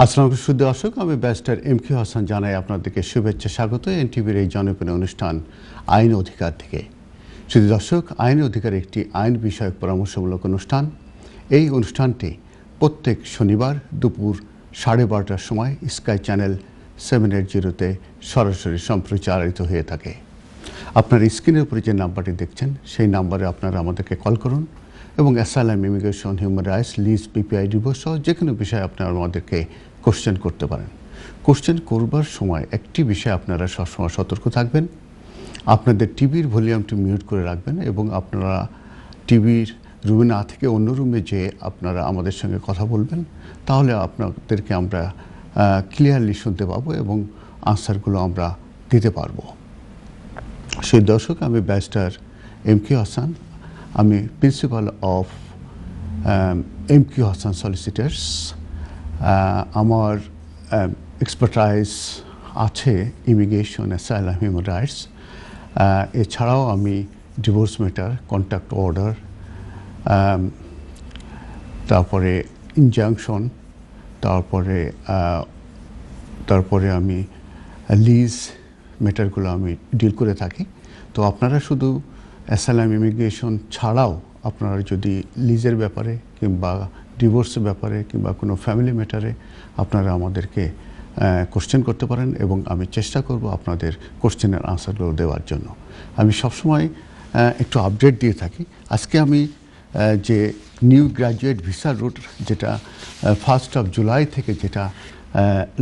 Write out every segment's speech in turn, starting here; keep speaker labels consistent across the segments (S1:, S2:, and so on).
S1: আসসালামু আলাইকুম সুধী দর্শক, আমি ব্যারিস্টার এম.কে হাসান জানাই আপনাদেরকে শুভেচ্ছা, স্বাগত এনটিভির এই জনপ্রিয় অনুষ্ঠান আইন অধিকার থেকে। সুধী দর্শক, আইন অধিকার একটি আইন বিষয়ক পরামর্শমূলক অনুষ্ঠান। এই অনুষ্ঠানটি প্রত্যেক শনিবার দুপুর 12:30টার সময় স্কাই চ্যানেল 780-তে সরাসরি সম্প্রচারিত হয়ে থাকে। আপনার স্ক্রিনের উপরে যে নাম্বারটি দেখছেন সেই নাম্বারে আপনারা আমাদেরকে কল করুন এবং asylum, immigration, human rights, lease, PPI, divorce সহ যে কোনো বিষয়ে আপনারা আমাদেরকে কোশ্চেন করতে পারেন। কোশ্চেন করবার সময় একটি বিষয়ে আপনারা সবসময় সতর্ক থাকবেন, আপনাদের টিভির ভলিউমটি মিউট করে রাখবেন এবং আপনারা টিভির রুমে না থেকে অন্য রুমে যেয়ে আপনারা আমাদের সঙ্গে কথা বলবেন, তাহলে আপনাদেরকে আমরা ক্লিয়ারলি শুনতে পাবো এবং আনসারগুলো আমরা দিতে পারবো। সেই দর্শক, আমি ব্যারিস্টার এম.কে হাসান, আমি principal of MK Hasan solicitors. আমার এক্সপার্টাইজ আছে ইমিগ্রেশন, অ্যাসাইলাম, হিউম্যান রাইটস। এছাড়াও আমি ডিভোর্স ম্যাটার, কন্ট্যাক্ট অর্ডার, তারপরে ইনজাংশন, তারপরে আমি লিজ ম্যাটারগুলো আমি ডিল করে থাকি। তো আপনারা শুধু অ্যাসাইলাম, ইমিগ্রেশন ছাড়াও আপনারা যদি লিজের ব্যাপারে কিংবা ডিভোর্সের ব্যাপারে কিংবা কোনো ফ্যামিলি ম্যাটারে আপনারা আমাদেরকে কোশ্চেন করতে পারেন এবং আমি চেষ্টা করব আপনাদের কোশ্চেনের আনসারগুলো দেওয়ার জন্য। আমি সবসময় একটু আপডেট দিয়ে থাকি। আজকে আমি যে নিউ গ্র্যাজুয়েট ভিসা রুট, যেটা 1 জুলাই থেকে যেটা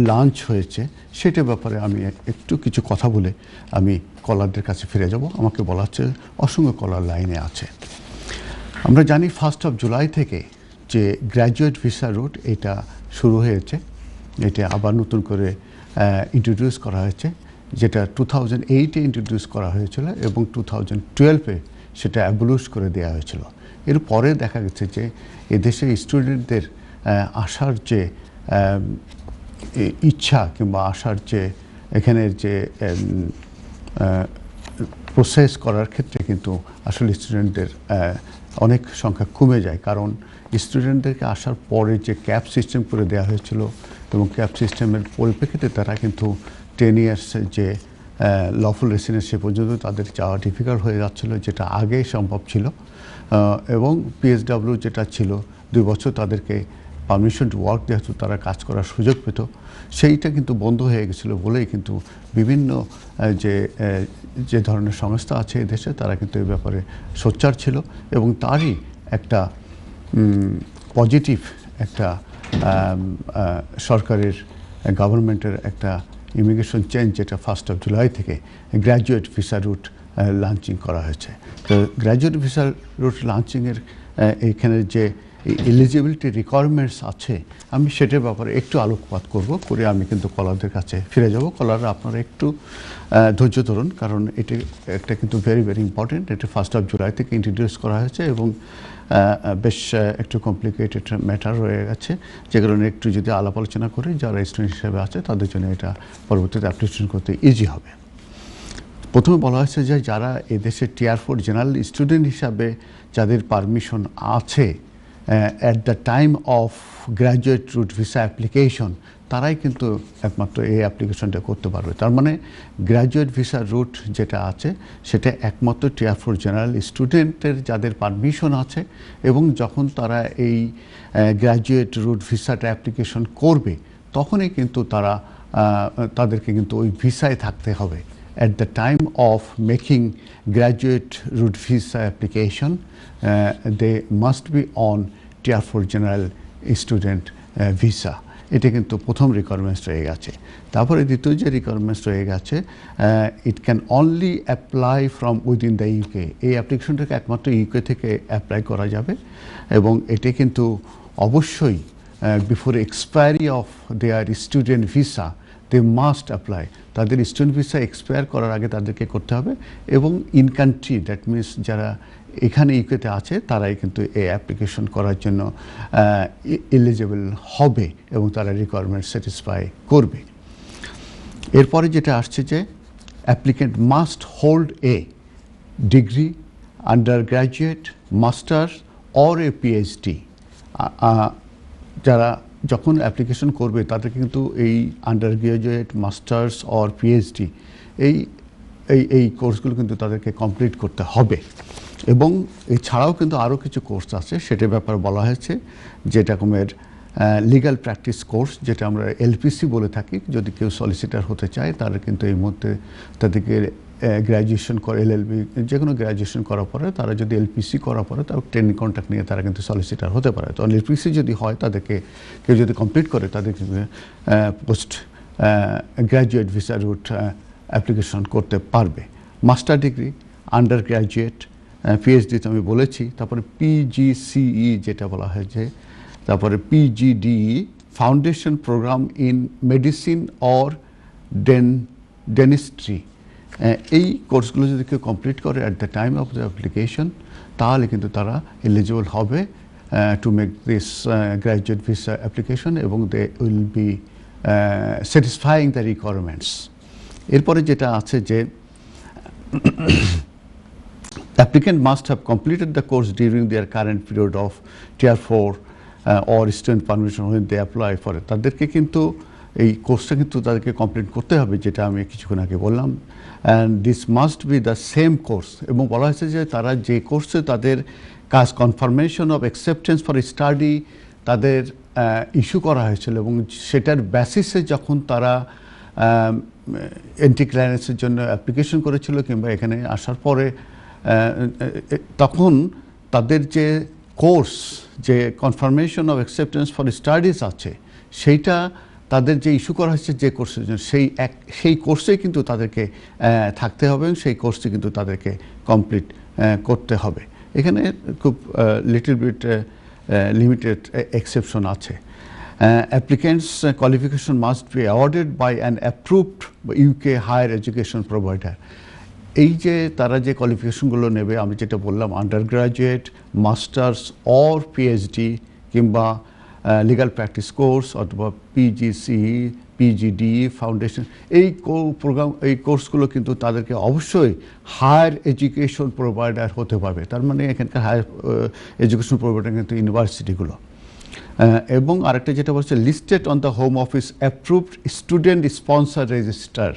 S1: লঞ্চ হয়েছে, সেটার ব্যাপারে আমি একটু কিছু কথা বলে আমি কলারদের কাছে ফিরে যাব। আমাকে বলা হচ্ছে অসংখ্য কলার লাইনে আছে। আমরা জানি 1 জুলাই থেকে যে গ্র্যাজুয়েট ভিসা রুট এটা শুরু হয়েছে, এটা আবার নতুন করে ইন্ট্রোডিউস করা হয়েছে, যেটা 2008-এ ইন্ট্রোডিউস করা হয়েছিল এবং 2012-এ সেটা অ্যাবলিশ করে দেওয়া হয়েছিল। এরপরে দেখা গেছে যে এদেশে স্টুডেন্টদের আসার যে ইচ্ছা কিংবা আসার যে এখানের যে প্রসেস করার ক্ষেত্রে কিন্তু আসলে স্টুডেন্টদের অনেক সংখ্যা কমে যায়, কারণ স্টুডেন্টদেরকে আসার পরে যে ক্যাপ সিস্টেম করে দেওয়া হয়েছিল এবং ক্যাপ সিস্টেমের পরিপ্রেক্ষিতে তারা কিন্তু 10 ইয়ার্সের যে লফুল রেসিডেন্স সে পর্যন্ত তাদের যাওয়া ডিফিকাল্ট হয়ে যাচ্ছিলো, যেটা আগেই সম্ভব ছিল। এবং পিএসডাব্লিউ যেটা ছিল 2 বছর তাদেরকে পারমিশন টু ওয়ার্ক দেওয়া হতো, তারা কাজ করার সুযোগ পেত, সেইটা কিন্তু বন্ধ হয়ে গেছিলো বলেই কিন্তু বিভিন্ন যে ধরনের সংস্থা আছে এদেশে তারা কিন্তু এই ব্যাপারে সোচ্চার ছিল এবং তারই একটা পজিটিভ একটা সরকারের গভর্নমেন্টের একটা ইমিগ্রেশন চেঞ্জ, যেটা 1 জুলাই থেকে গ্র্যাজুয়েট ভিসা রুট লঞ্চিং করা হয়েছে। তো গ্র্যাজুয়েট ভিসা রুট লঞ্চিংয়ের এখানে যে এলিজিবিলিটি রিকোয়ারমেন্টস আছে, আমি সেটার ব্যাপারে একটু আলোকপাত করে আমি কিন্তু কলারদের কাছে ফিরে যাব। কলাররা আপনারা একটু ধৈর্য ধরুন, কারণ এটা কিন্তু ভেরি ভেরি ইম্পর্টেন্ট। এটা 1 জুলাই থেকে ইন্ট্রোডিউস করা হয়েছে এবং বেশ একটু কমপ্লিকেটেড ম্যাটার রয়ে গেছে, যে কারণে একটু যদি আলাপ আলোচনা করি যারা স্টুডেন্ট হিসেবে আছে তাদের জন্য এটা পরবর্তীতে অ্যাপ্লিকেশন করতে ইজি হবে। প্রথমে বলা হয়েছে যে যারা এদেশে টিয়ার 4 জেনারেল স্টুডেন্ট হিসাবে যাদের পারমিশন আছে at the time of graduate route visa application, তারাই কিন্তু একমাত্র এই অ্যাপ্লিকেশনটা করতে পারবে। তার মানে গ্র্যাজুয়েট ভিসা রুট যেটা আছে সেটা একমাত্র টিয়ার 4 জেনারেল স্টুডেন্টের যাদের পারমিশন আছে এবং যখন তারা এই গ্র্যাজুয়েট রুট ভিসাটা অ্যাপ্লিকেশন করবে তখনই কিন্তু তাদেরকে কিন্তু ওই ভিসায় থাকতে হবে। At the time of making graduate route visa application, they must be on Tier 4 General Student Visa. এটা কিন্তু প্রথম রিকোয়ারমেন্টস রয়ে গেছে। তারপরে দ্বিতীয় যে রিকোয়ারমেন্টস রয়ে গেছে, it can only apply from within the UK. এই অ্যাপ্লিকেশনটাকে একমাত্র ইউকে থেকে অ্যাপ্লাই করা যাবে এবং এটি কিন্তু অবশ্যই before expiry of their student visa they must apply. তাদের স্টুডেন্ট ভিসা এক্সপায়ার করার আগে তাদেরকে করতে হবে এবং ইন কান্ট্রি, দ্যাট মিনস যারা এখানে ইউকেতে আছে তারাই কিন্তু এই অ্যাপ্লিকেশন করার জন্য এলিজিবল হবে এবং তারা রিকোয়ারমেন্ট স্যাটিসফাই করবে। এরপরে যেটা আসছে যে applicant must hold a degree, under graduate, masters or a PhD. যারা যখন অ্যাপ্লিকেশন করবে তাদেরকে কিন্তু এই under graduate, masters or PhD এই এই এই কোর্সগুলো কিন্তু তাদেরকে কমপ্লিট করতে হবে। এবং এছাড়াও কিন্তু আরও কিছু কোর্স আছে, সেটার ব্যাপারে বলা হয়েছে, যেটা রকমের লিগ্যাল প্র্যাকটিস কোর্স, যেটা আমরা এলপিসি বলে থাকি। যদি কেউ সলিসিটার হতে চায় তারা কিন্তু এই মধ্যে তাদেরকে গ্র্যাজুয়েশন করে, এলএলবি যে কোনো গ্র্যাজুয়েশন করার পরে তারা যদি এলপিসি করার পরে তার ট্রেনিং কন্ট্রাক্ট নিয়ে তারা কিন্তু সলিসিটার হতে পারে। তো এলপিসি যদি হয় তাদেরকে কেউ যদি কমপ্লিট করে তাদেরকে post graduate visa route application করতে পারবে। Master degree, under graduate, PhD তো আমি বলেছি, তারপরে পিজিসিই যেটা বলা হয়েছে, তারপরে PGDE, foundation programme in medicine or dentistry, এই কোর্সগুলো যদি কেউ কমপ্লিট করে at the time of the application, তাহলে কিন্তু তারা এলিজিবল হবে to make this graduate visa application, এবং they will be satisfying the requirements. এরপরে যেটা আছে যে applicant must have completed the course during their current period of Tier 4 or student permission when they apply for it. তাদেরকে কিন্তু এই কোর্সটা কিন্তু তাদেরকে কমপ্লিট করতে হবে, যেটা আমি কিছুক্ষণ আগে বললাম। And this must be the same course, এবং বলা হয়েছে যে তারা যে কোর্সে তাদের কাজ confirmation of acceptance for study তাদের ইস্যু করা হয়েছিল, এবং সেটার বেসিসে যখন তারা এন্ট্রি ক্লিয়ারেন্সের জন্য অ্যাপ্লিকেশন করেছিল কিংবা এখানে আসার পরে, তখন তাদের যে কোর্স, যে confirmation of acceptance for studies আছে, সেইটা তাদের যে ইস্যু করা হচ্ছে যে কোর্সের জন্য, সেই কোর্সেই কিন্তু তাদেরকে থাকতে হবে, এবং সেই কোর্সটি কিন্তু তাদেরকে কমপ্লিট করতে হবে। এখানে খুব লিটল বিট লিমিটেড এক্সেপশন আছে। Applicants' qualification must be awarded by an approved UK higher education provider. এই যে তারা যে কোয়ালিফিকেশনগুলো নেবে, আমি যেটা বললাম, under graduate, masters or PhD কিংবা লিগ্যাল প্র্যাকটিস কোর্স অথবা পিজিসিই, পিজিডি, ফাউন্ডেশন, এই প্রোগ্রাম, এই কোর্সগুলো কিন্তু তাদেরকে অবশ্যই হায়ার এডুকেশন প্রোভাইডার হতে পারবে। তার মানে এখানকার হায়ার এডুকেশন প্রোভাইডার কিন্তু ইউনিভার্সিটিগুলো। এবং আরেকটা যেটা বলছে, listed on the home office approved student sponsor register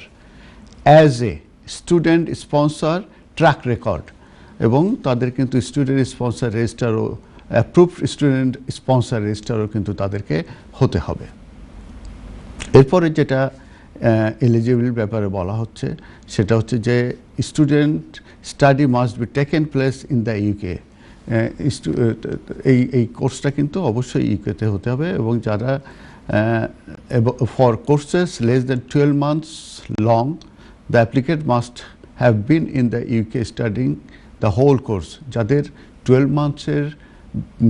S1: as a student sponsor track record, এবং তাদের কিন্তু স্টুডেন্ট স্পন্সর রেজিস্টারও, অ্যাপ্রুভড স্টুডেন্ট স্পন্সর রেজিস্টারও কিন্তু তাদেরকে হতে হবে। এরপরে যেটা এলিজিবল ব্যাপারে বলা হচ্ছে, সেটা হচ্ছে যে student study must be taken place in the UK. এই কোর্সটা কিন্তু অবশ্যই ইউকেতে হতে হবে, এবং যারা for courses less than 12 months লং, the applicant must have been in the UK studying the whole course. যাদের 12 months-এর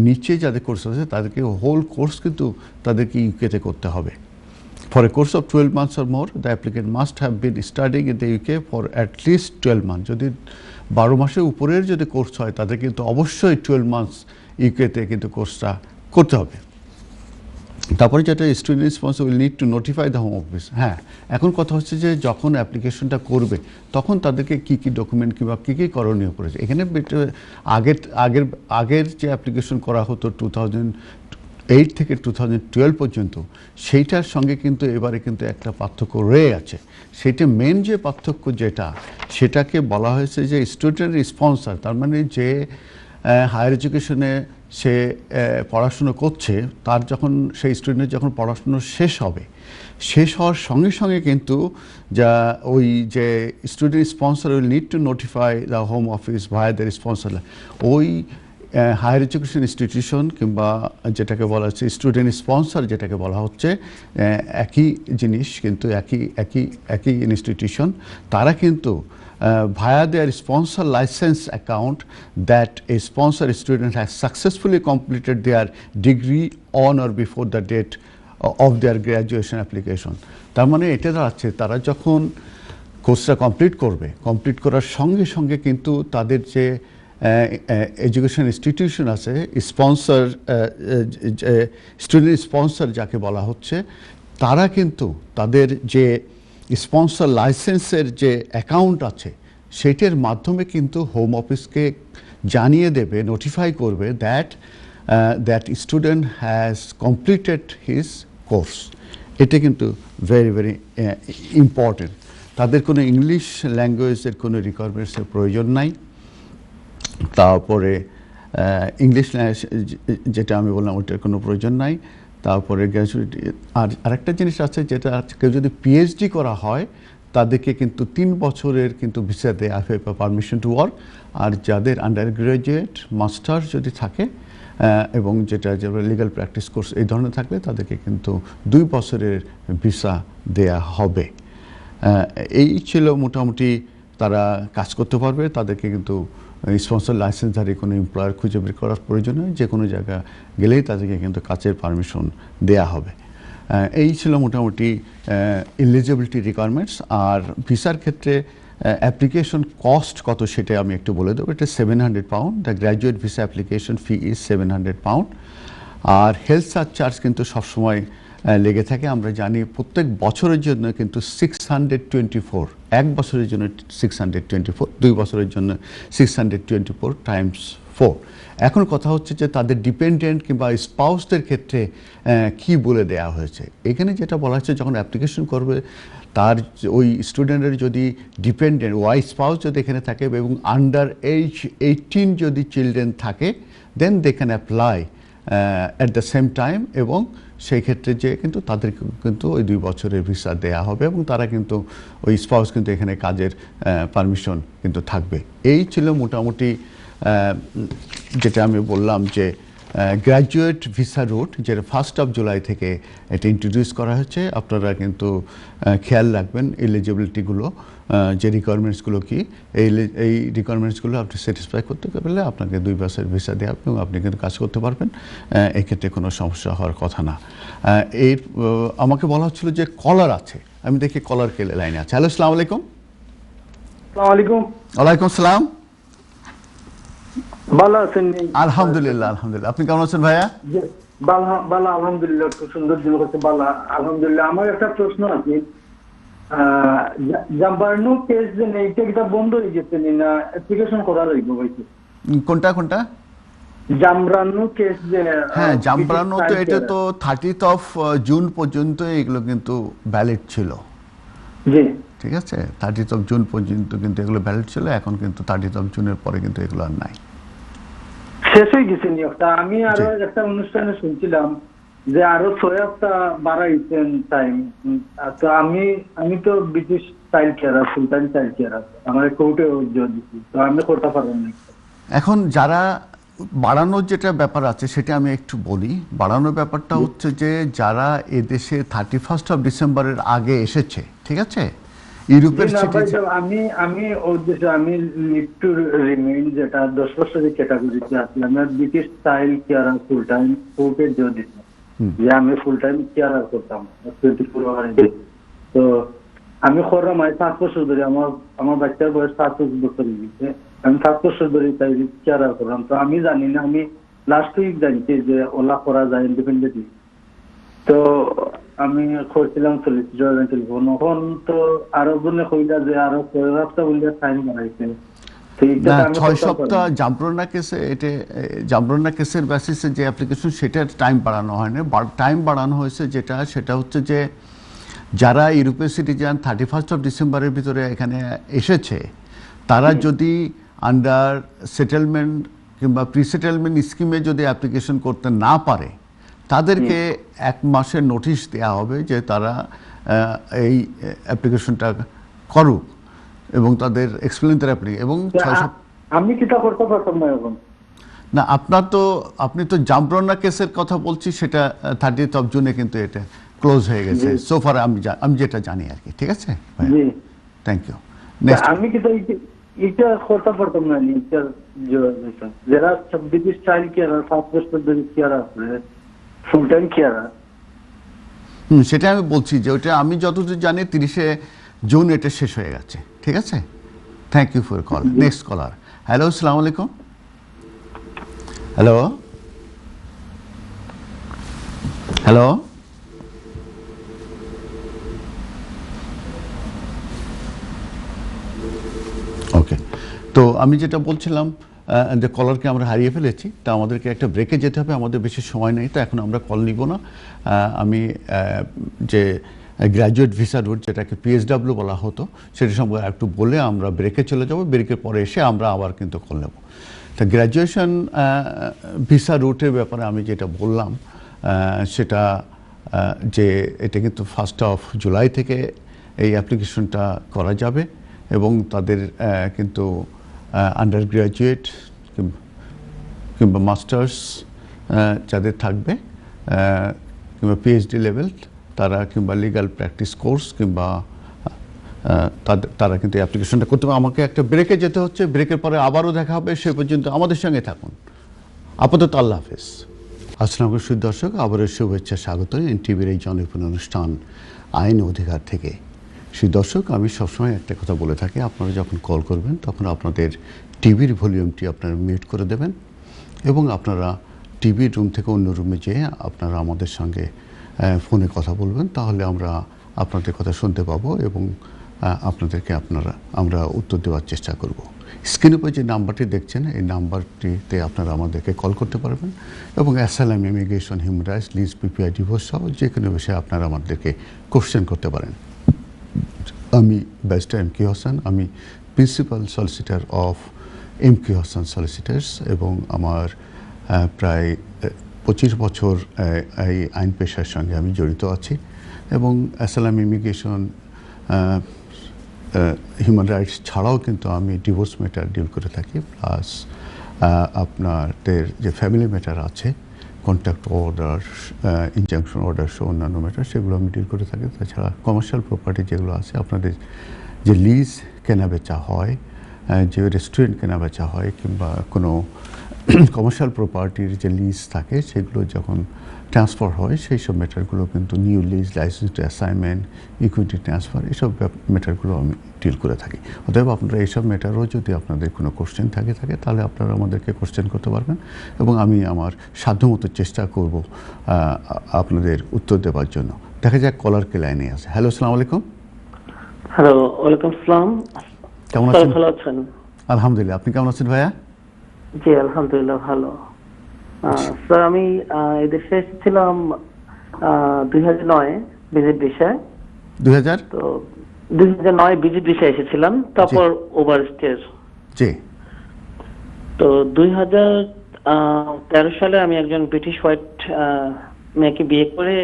S1: নিচে যাদের কোর্স আছে তাদেরকে হোল কোর্স কিন্তু তাদেরকে ইউকেতে করতে হবে। For a course of 12 months or more, the applicant must have been studying in the UK for at least 12 months. যদি 12 মাসের উপরের যদি কোর্স হয় তাদের কিন্তু অবশ্যই 12 months ইউকেতে কিন্তু কোর্সটা করতে হবে। তারপরে যেটা, student sponsor will need to notify the home office. হ্যাঁ, এখন কথা হচ্ছে যে যখন অ্যাপ্লিকেশনটা করবে তখন তাদেরকে কী কী ডকুমেন্ট কিংবা কী কী করণীয় করেছে। এখানে আগের যে অ্যাপ্লিকেশন করা হতো 2008 থেকে 2012 পর্যন্ত, সেইটার সঙ্গে কিন্তু এবারে কিন্তু একটা পার্থক্য রয়ে আছে। সেইটা মেন যে পার্থক্য যেটা, সেটাকে বলা হয়েছে যে স্টুডেন্ট স্পন্সর, তার মানে যে হায়ার এডুকেশনে সে পড়াশুনো করছে, তার যখন সেই স্টুডেন্টের যখন পড়াশুনো শেষ হবে, শেষ হওয়ার সঙ্গে সঙ্গে কিন্তু যা ওই যে student sponsor will need to notify the home office via the sponsor. ওই হায়ার এডুকেশন ইনস্টিটিউশন কিংবা যেটাকে বলা হচ্ছে স্টুডেন্ট স্পন্সর, যেটাকে বলা হচ্ছে একই জিনিস, কিন্তু একই ইনস্টিটিউশন, তারা কিন্তু via their sponsor license account that a sponsor student has successfully completed their degree on or before the date of their graduation application. তার মানে এটা দাঁড়াচ্ছে, তারা যখন কোর্সটা কমপ্লিট করার সঙ্গে সঙ্গে কিন্তু তাদের যে এডুকেশন ইনস্টিটিউশন আছে, স্পন্সর, স্টুডেন্ট স্পন্সর যাকে বলা হচ্ছে, তারা কিন্তু তাদের যে স্পন্সর লাইসেন্সের যে অ্যাকাউন্ট আছে সেটার মাধ্যমে কিন্তু হোম অফিসকে জানিয়ে দেবে, নোটিফাই করবে that that student has completed his course. এটা কিন্তু ভেরি ভেরি ইম্পর্টেন্ট। তাদের কোনো ইংলিশ ল্যাঙ্গুয়েজের কোনো রিকোয়ারমেন্টসের প্রয়োজন নাই। তারপরে ইংলিশ যেটা আমি বললাম ওটার কোনো প্রয়োজন নাই। তারপরে গ্র্যাজুয়েট আর আরেকটা জিনিস আছে যেটা কেউ যদি পিএইচডি করা হয় তাদেরকে কিন্তু 3 বছরের কিন্তু ভিসা দেয়া হয় পারমিশন টু ওয়ার্ক। আর যাদের আন্ডার গ্রাজুয়েট মাস্টার যদি থাকে এবং যেটা লিগ্যাল প্র্যাকটিস কোর্স এই ধরনের থাকলে তাদেরকে কিন্তু 2 বছরের ভিসা দেয়া হবে। এই ছিল মোটামুটি তারা কাজ করতে পারবে। তাদেরকে কিন্তু স্পন্সর লাইসেন্সধারী কোনো এমপ্লয়ার খুঁজে বের করার প্রয়োজন হয়, যে কোনো জায়গা গেলেই তাদেরকে কিন্তু কাজের পারমিশন দেয়া হবে। এই ছিল মোটামুটি এলিজিবিলিটি রিকোয়ারমেন্টস। আর ভিসার ক্ষেত্রে অ্যাপ্লিকেশন কস্ট কত সেটা আমি একটু বলে দেবো। এটা £700। The graduate visa application fee is £700। আর হেলথ সারচার্জ কিন্তু সবসময় লেগে থাকে। আমরা জানি প্রত্যেক বছরের জন্য কিন্তু 624, 1 বছরের জন্য 624, 2 বছরের জন্য 624 × 4। এখন কথা হচ্ছে যে তাদের ডিপেন্ডেন্ট কিংবা স্পাউসদের ক্ষেত্রে কি বলে দেয়া হয়েছে। এখানে যেটা বলা হচ্ছে যখন অ্যাপ্লিকেশন করবে তার ওই স্টুডেন্টের যদি ডিপেন্ডেন্ট স্পাউস যদি এখানে থাকে এবং আন্ডার এজ 18 যদি চিলড্রেন থাকে then they can apply at the same time, এবং সেই ক্ষেত্রে যে কিন্তু তাদেরকে কিন্তু ওই 2 বছরের ভিসা দেয়া হবে এবং তারা কিন্তু ওই স্পাউস কিন্তু এখানে কাজের পারমিশন কিন্তু থাকবে। এই ছিল মোটামুটি যেটা আমি বললাম যে গ্র্যাজুয়েট ভিসা রুট, যেটা 1 জুলাই থেকে এটা ইন্ট্রোডিউস করা হচ্ছে। আপনারা কিন্তু খেয়াল রাখবেন এলিজিবিলিটিগুলো, যে রিকোয়ারমেন্টসগুলো কি, এই রিকোয়ারমেন্টসগুলো আপনি স্যাটিসফাই করতে পারলে আপনাকে 2 বছরের ভিসা দেওয়া হবে এবং আপনি কিন্তু কাজ করতে পারবেন। এক্ষেত্রে কোনো সমস্যা হওয়ার কথা না। আমাকে বলা হচ্ছিল যে কলার আছে, আমি দেখি কলার কে লাইনে আছে। হ্যালো, আসসালামু আলাইকুম।
S2: আসসালামু আলাইকুম।
S1: ওয়ালাইকুম আসসালাম।
S2: ভালো আছেন?
S1: আলহামদুলিল্লাহ, আলহামদুলিল্লাহ। আপনি কেমন আছেন ভাইয়া?
S2: ভালো আলহামদুলিল্লাহ, খুব সুন্দর দিন করতে ভালো আলহামদুলিল্লাহ। আমার একটা প্রশ্ন আছে, জাম্বারনু কেস যে এইটা বন্ধ হয়ে গেছে না, অ্যাপ্লিকেশন করা লাগবে হয়তো?
S1: কোনটা কোনটা?
S2: জামরানু কেস যে,
S1: হ্যাঁ, জামরানু তো এটা তো 30th জুন পর্যন্ত এগুলো কিন্তু ভ্যালিড ছিল।
S2: জি,
S1: ঠিক আছে, 30th জুন পর্যন্ত কিন্তু এগুলো ভ্যালিড ছিল। এখন কিন্তু 30th জুনের পরে কিন্তু এগুলো আর নাই,
S2: শেষ হয়ে গেছে নিয়োগটা। আমি আরো একটা অনুষ্ঠানে শুনছিলাম যে আরো 6 সপ্তাহ বাড়াইছেন টাইম। তো আমি তো British child care, full time child care, আমার কোর্টে জোর দিচ্ছি, তো আমি করতে পারবো না।
S1: এখন যারা বাড়ানোর যেটা ব্যাপার আছে সেটা আমি একটু বলি। বাড়ানোর ব্যাপারটা হচ্ছে যে যারা এদেশে 31 ডিসেম্বরের আগে এসেছে, ঠিক আছে, ইউরোপের
S2: আমি উদ্দেশ্য আমি লিভ টু রিমেইন যেটা 10 বছরের ক্যাটাগরিতে আছি, আমরা British child care full time কোর্টে জোর দিচ্ছি যে আমি ফুল টাইম কেয়ার করতাম 24 আওয়ার। তো আমি করলাম 7 বছর ধরে, আমার বাচ্চার বয়স 7 বছর হয়ে গেছে, আমি 7 বছর ধরে তাই কেয়ার করলাম। তো আমি জানি না, আমি লাস্ট উইক জানছি যে ওলা করা যায় ইন্ডিপেন্ডেন্টলি। তো আমি করছিলাম সলিসিটর টেলিফোন, এখন তো আরো জনে কইলা যে আরো 6 সপ্তাহ বললে টাইম বাড়াইছে।
S1: 6 সপ্তাহ জামরনা কেসে, এটা জামরনা কেসের বেসিসে যে অ্যাপ্লিকেশন সেটার টাইম বাড়ানো হয়নি। টাইম বাড়ানো হয়েছে সেটা হচ্ছে যে যারা ইউরোপীয় সিটিজেন 31 ডিসেম্বরের ভিতরে এখানে এসেছে তারা যদি আন্ডার সেটেলমেন্ট কিংবা প্রি সেটেলমেন্ট স্কিমে যদি অ্যাপ্লিকেশন করতে না পারে তাদেরকে 1 মাসের নোটিশ দেওয়া হবে যে তারা এই অ্যাপ্লিকেশনটা করুক এবং তাদের এক্সপ্লেন থেরাপি এবং
S2: আমি কিটা করতে পারতাম না এখন
S1: না। আপনি তো জামরনা কেসের কথা বলছি, সেটা 30th জুনে কিন্তু এটা ক্লোজ হয়ে গেছে সোফার, আমি যেটা জানি আর কি। ঠিক আছে, থ্যাংক ইউ।
S2: আমি কিটা এটা করতে পারতাম না, যারা ব্রিটিশ চাইল্ড কেয়ার 7 বছর ধরে কেয়ার আছে ফুল টাইম কেয়ার।
S1: সেটা আমি বলছি যে ওটা আমি যতদূর জানি 30 জুন এটা শেষ হয়ে গেছে। ঠিক আছে, thank you for call. Next caller. Hello, আসসালামু আলাইকুম। হ্যালো হ্যালো ওকে, তো আমি যেটা বলছিলাম যে কলারকে আমরা হারিয়ে ফেলেছি, তা আমাদেরকে একটা ব্রেকে যেতে হবে, আমাদের বেশি সময় নেই, তো এখন আমরা কল নিব না। আমি যে গ্র্যাজুয়েট ভিসা রুট, যেটাকে পিএসডাব্লিউ বলা হতো, সেটা সম্পর্কে একটু বলে আমরা ব্রেকে চলে যাব। ব্রেকের পরে এসে আমরা আবার কিন্তু কল নেব। তা গ্র্যাজুয়েশন ভিসা রুটের ব্যাপারে আমি যেটা বললাম সেটা যে এটা কিন্তু 1 জুলাই থেকে এই অ্যাপ্লিকেশনটা করা যাবে, এবং তাদের কিন্তু আন্ডার গ্র্যাজুয়েট কিংবা মাস্টার্স যাদের থাকবে কিংবা পিএইচডি লেভেল তারা, কিংবা লিগ্যাল প্র্যাকটিস কোর্স, কিংবা তারা কিন্তু অ্যাপ্লিকেশনটা করতে পারে। আমাকে একটা ব্রেকে যেতে হচ্ছে, ব্রেকের পরে আবারও দেখা হবে। সে পর্যন্ত আমাদের সঙ্গে থাকুন। আপাতত আল্লাহ হাফেজ। আসসালামু আলাইকুম দর্শক, আবারও শুভেচ্ছা, স্বাগত এনটিভির এই জনপ্রিয় অনুষ্ঠান আইন অধিকার থেকে। সেই দর্শক, আমি সবসময় একটা কথা বলে থাকি, আপনারা যখন কল করবেন তখন আপনাদের টিভির ভলিউমটি আপনারা মিউট করে দেবেন, এবং আপনারা টিভির রুম থেকে অন্য রুমে যেয়ে আপনারা আমাদের সঙ্গে ফোনে কথা বলবেন, তাহলে আমরা আপনাদের কথা শুনতে পাবো এবং আপনাদেরকে আমরা উত্তর দেওয়ার চেষ্টা করব। স্ক্রিনের উপর যে নাম্বারটি দেখছেন, এই নাম্বারটিতে আপনারা আমাদেরকে কল করতে পারবেন, এবং asylum, immigration, human rights, lease, PPI, divorce সহ যে কোনো বিষয়ে আপনারা আমাদেরকে কোশ্চেন করতে পারেন। আমি ব্যারিস্টার এম কে হোসেন, আমি principal solicitor of M K Hossain solicitors, এবং আমার প্রায় 25 বছর এই আইন পেশার সঙ্গে আমি জড়িত আছি, এবং অ্যাসাইলাম, ইমিগ্রেশন, হিউম্যান রাইটস ছাড়াও কিন্তু আমি ডিভোর্স ম্যাটার ডিল করে থাকি, প্লাস আপনাদের যে ফ্যামিলি ম্যাটার আছে, কন্ট্যাক্ট অর্ডার, ইনজাংশন অর্ডার সহ অন্যান্য ম্যাটার, সেগুলো আমি ডিল করে থাকি। তাছাড়া কমার্শিয়াল প্রপার্টি যেগুলো আছে, আপনাদের যে লিজ কেনাবেচা হয়, যে রেস্টুরেন্ট কেনাবেচা হয়, কিংবা কোনো কমার্শিয়াল প্রপার্টির যে লিজ থাকে, সেগুলো যখন ট্রান্সফার হয়, সেই সব ম্যাটারগুলো কিন্তু new lease, licence to assignment, equity transfer, এইসব ম্যাটারগুলো আমি ডিল করে থাকি। অতএব আপনারা এইসব ম্যাটারও যদি আপনাদের কোনো কোশ্চেন থাকে তাহলে আপনারা আমাদেরকে কোশ্চেন করতে পারবেন, এবং আমি আমার সাধ্যমতো চেষ্টা করব আপনাদের উত্তর দেওয়ার জন্য। দেখা যাক কলারকে লাইনে আছে। হ্যালো, আসসালামু আলাইকুম।
S3: হ্যালো, ওয়ালাইকুম আসসালাম।
S1: কেমন আছেন?
S3: ভালো আছেন?
S1: আলহামদুলিল্লাহ, আপনি কেমন আছেন ভাইয়া?
S3: জি আলহামদুলিল্লাহ ভালো। স্যার, আমি এদেশে এসেছিলাম 2009 ভিজিট ভিসায়।
S1: 2000?
S3: তো 2009 ভিজিট ভিসায় এসেছিলাম, তারপর ওভারস্টের।
S1: জি।
S3: তো 2013 সালে আমি একজন ব্রিটিশ হোয়াইট মেয়েকে বিয়ে করে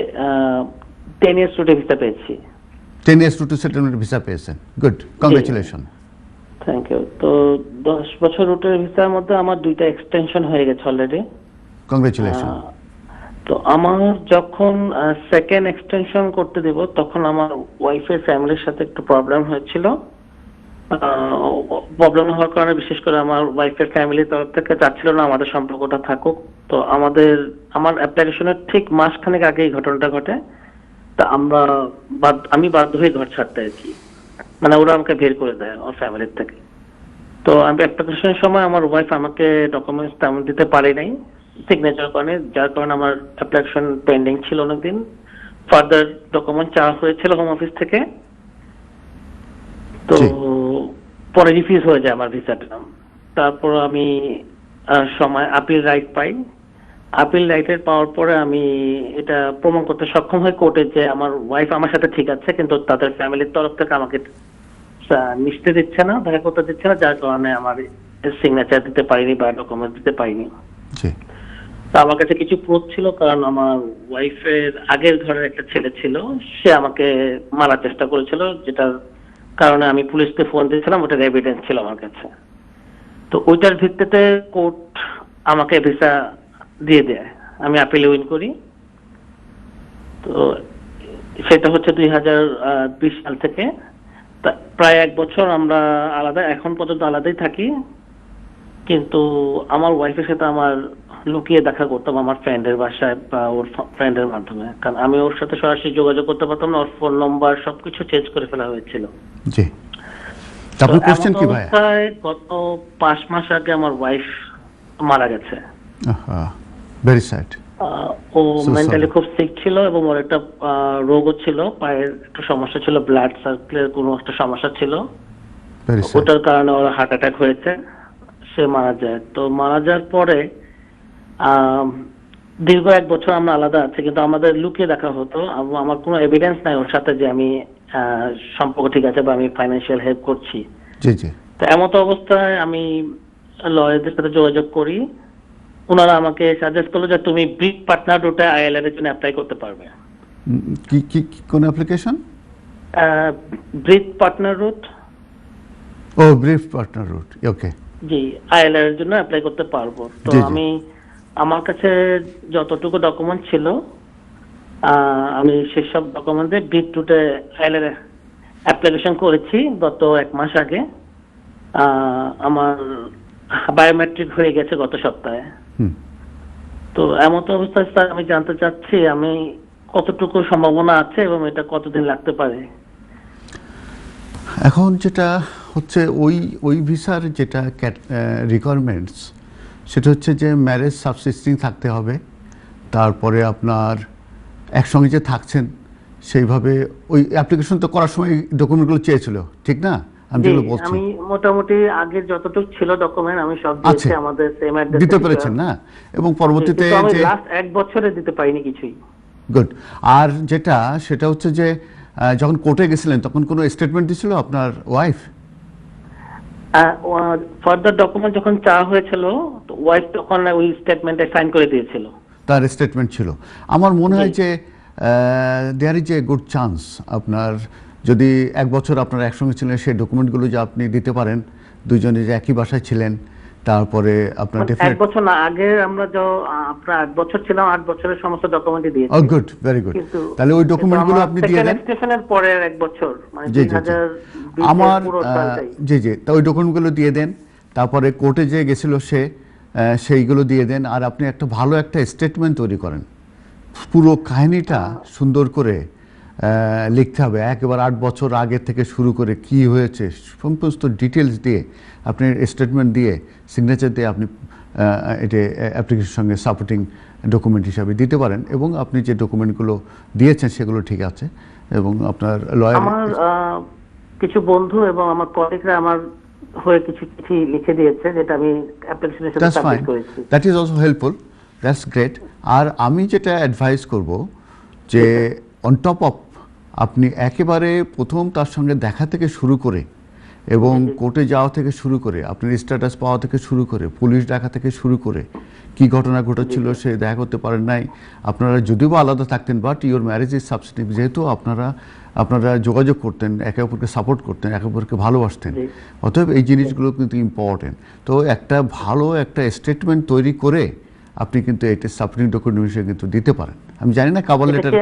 S3: 10 ইয়ার্স রুটে ভিসা পেয়েছি।
S1: 10 ইয়ার্স রুট সেটেলমেন্ট ভিসা পেয়েছেন, গুড, কংগ্রেচুলেশন।
S3: Thank you. তো 10 বছর রুটের ভিসার মধ্যে আমার 2টা এক্সটেনশন হয়ে গেছে অলরেডি।
S1: কংগ্রেচুলেশন।
S3: তো আমার যখন সেকেন্ড এক্সটেনশন করতে দেব, তখন আমার ওয়াইফের ফ্যামিলির সাথে একটু প্রবলেম হয়েছিল। প্রবলেম হওয়ার কারণে বিশেষ করে আমার ওয়াইফের ফ্যামিলির তরফ থেকে চাচ্ছিল না আমাদের সম্পর্কটা থাকুক। তো আমার অ্যাপ্লিকেশনের ঠিক মাসখানেক আগে এই ঘটনাটা ঘটে। তা আমি বাধ্য হয়ে ঘর ছাড়তে আর কি, মানে ওরা আমাকে বের করে দেয় ওর ফ্যামিলির থেকে। তো আমি অ্যাপ্লিকেশনের সময় আমার ওয়াইফ আমাকে ডকুমেন্টস তেমন দিতে পারে নাই, সিগনেচার করে, যার কারণে আমার অ্যাপ্লিকেশন পেন্ডিং ছিল অনেকদিন। ফার্দার ডকুমেন্ট চাওয়া হয়েছিল হোম অফিস থেকে, তো পরে রিফিউজ হয়ে যায় আমার ভিসাটা। তারপর আমি সময় আপিল রাইট পাই। আপিল রাইটের পাওয়ার পরে আমি এটা প্রমাণ করতে সক্ষম হই কোর্টে যে আমার ওয়াইফ আমার সাথে ঠিক আছে, কিন্তু তাদের ফ্যামিলির তরফ থেকে আমাকে মিশতে দিচ্ছে না, দেখা করতে দিচ্ছে না, যার কারণে আমার সিগনেচার দিতে পারিনি বা ডকুমেন্ট দিতে পারিনি। আমার কাছে কিছু প্রুফ ছিল, কারণ আমার ওয়াইফের আগের ঘরের একটা ছেলে ছিল, সে আমাকে মারার চেষ্টা করেছিল, যেটার কারণে আমি পুলিশকে ফোন দিয়েছিলাম, ওটার এভিডেন্স ছিল আমার কাছে। তো ওইটার ভিত্তিতে কোর্ট আমাকে ভিসা দিয়ে দেয়, আমি আপিলে উইন করি। তো সেটা হচ্ছে 2020 সাল থেকে। প্রায় 1 বছর আমরা আলাদা, এখন পর্যন্ত আলাদাই থাকি, কিন্তু আমার ওয়াইফের সাথে আমার লুকিয়ে দেখা করতাম আমার ফ্রেন্ডের বাসায় বা ওর ফ্রেন্ডের মাধ্যমে, কারণ আমি ওর সাথে সরাসরি যোগাযোগ করতে পারতাম না, ওর ফোন নম্বর সবকিছু চেঞ্জ করে ফেলা হয়েছিল।
S1: জি। তারপর কোশ্চেন কি ভাই?
S3: গত 5 মাস আগে আমার ওয়াইফ মারা গেছে।
S1: Very sad.
S3: ও মেন্টালি খুব সিক ছিল, এবং ওর একটা রোগও ছিল, পায়ের একটা সমস্যা ছিল, ব্লাড সার্কুলের কোনো একটা সমস্যা ছিল, ওটার কারণে ওর হার্ট অ্যাটাক হয়েছে। সে মারা যায়। তো মারা যাওয়ার পরে দীর্ঘ 1 বছর আমরা আলাদা আছি, কিন্তু আমাদের লুকিয়ে দেখা হতো। আমার কোনো এভিডেন্স নাই ওর সাথে যে আমি সম্পর্ক ঠিক আছে বা আমি ফাইন্যান্সিয়াল হেল্প করছি।
S1: জি জি।
S3: তো এমত অবস্থায় আমি লয়ারদের সাথে যোগাযোগ করি। ওনারা আমাকে সাজেস্ট করলো যে তুমি ব্রিক পার্টনার রুটে আইএলআর এর জন্য অ্যাপ্লাই করতে পারবে।
S1: কি কি কোন অ্যাপ্লিকেশন?
S3: Brick partner route.
S1: ও, ব্রিফ পার্টনার রুট, ওকে।
S3: জি, আইএলআর এর জন্য অ্যাপ্লাই করতে পারবো। তো
S1: জি, জি।
S3: আমি আমার কাছে যতটুকু ডকুমেন্ট ছিল আমি সেসব ডকুমেন্টে ব্রিক রুটে আইএলআর অ্যাপ্লিকেশন করেছি গত 1 মাস আগে। আমার বায়োমেট্রিক হয়ে গেছে গত সপ্তাহে। তো এমন অবস্থায় স্যার আমি জানতে চাচ্ছি আমি কতটুকু সম্ভাবনা আছে এবং এটা কতদিন লাগতে পারে।
S1: এখন যেটা হচ্ছে ওই ভিসার যেটা রিকোয়ারমেন্টস, সেটা হচ্ছে যে ম্যারেজ সাবসিস্টিং থাকতে হবে, তারপরে আপনার একসঙ্গে যে থাকছেন সেইভাবে ওই অ্যাপ্লিকেশন তো করার সময় ডকুমেন্টগুলো চেয়েছিল, ঠিক না? আমি যেগুলো বলছি
S3: আমি মোটামুটি আগের যতটুকু ছিল ডকুমেন্ট আমি সব দিয়েছি আমাদের সেম অ্যাড্রেসে
S1: দিতে পেরেছেন না, এবং পরবর্তীতে
S3: আমি
S1: যে
S3: লাস্ট 1 বছরে দিতে পারিনি কিছুই।
S1: গুড। আর সেটা হচ্ছে যে যখন কোর্টে গেছিলেন তখন কোনো স্টেটমেন্ট দিয়েছিল আপনার ওয়াইফ?
S3: ফার্দার ডকুমেন্ট যখন চাওয়া হয়েছিল ওয়াইফ তখন ওই স্টেটমেন্টে সাইন করে দিয়েছিল,
S1: তার স্টেটমেন্ট ছিল। আমার মনে হয় যে there is a good chance আপনার যদি 1 বছর আপনারা একসঙ্গে ছিলেন সেই ডকুমেন্টগুলো যে আপনি দিতে পারেন, দুজনে যে একই বাসায় ছিলেন, তারপরে আপনার
S3: 1 বছর না আগে আমরা আপনার 8 বছর ছিলাম, 8 বছরের সমস্ত ডকুমেন্টই দিয়েছি।
S1: ও গুড, ভেরি গুড। তাহলে ওই ডকুমেন্টগুলো আপনি দিয়ে দেন।
S3: স্টেশনের পরে 1 বছর মানে 2020
S1: আমার
S3: পুরো সালটাই।
S1: জি জি, তা ওই ডকুমেন্টগুলো দিয়ে দেন। তারপরে কোর্টে যে গেছিল সেইগুলো দিয়ে দেন। আর আপনি একটা ভালো একটা স্টেটমেন্ট তৈরি করেন, পুরো কাহিনীটা সুন্দর করে লিখতে হবে, একেবারে 8 বছর আগে থেকে শুরু করে কি হয়েছে সমস্ত ডিটেলস দিয়ে আপনি স্টেটমেন্ট দিয়ে সিগনেচার দিয়ে আপনি এটা অ্যাপ্লিকেশনের সঙ্গে সাপোর্টিং ডকুমেন্ট হিসাবে দিতে পারেন। এবং আপনি যে ডকুমেন্টগুলো দিয়েছেন সেগুলো ঠিক আছে, এবং আপনার লয়ার
S3: আমার কিছু বন্ধু এবং আমার কলিগরা আমার হয়ে কিছু চিঠি লিখে দিয়েছে যেটা আমি অ্যাপ্লিকেশনের সাথে সাবমিট করেছি।
S1: That is also helpful, that's great. আর আমি যেটা অ্যাডভাইস করব যে অন টপ অফ আপনি একেবারে প্রথম তার সঙ্গে দেখা থেকে শুরু করে এবং কোর্টে যাওয়া থেকে শুরু করে আপনার স্ট্যাটাস পাওয়া থেকে শুরু করে পুলিশ ডাকা থেকে শুরু করে কি ঘটনা ঘটেছিল সে দেখা করতে পারেন নাই, আপনারা যদিও বা আলাদা থাকতেন, but your marriage is substitute, যেহেতু আপনারা যোগাযোগ করতেন, একে অপরকে সাপোর্ট করতেন, একে অপরকে ভালোবাসতেন, অতএব এই জিনিসগুলো কিন্তু ইম্পর্টেন্ট। তো একটা ভালো একটা স্টেটমেন্ট তৈরি করে আপনি কিন্তু এটা সাপোর্টিং ডকুমেন্ট হিসেবে কিন্তু দিতে পারেন। আমি জানি না কাভার লেটার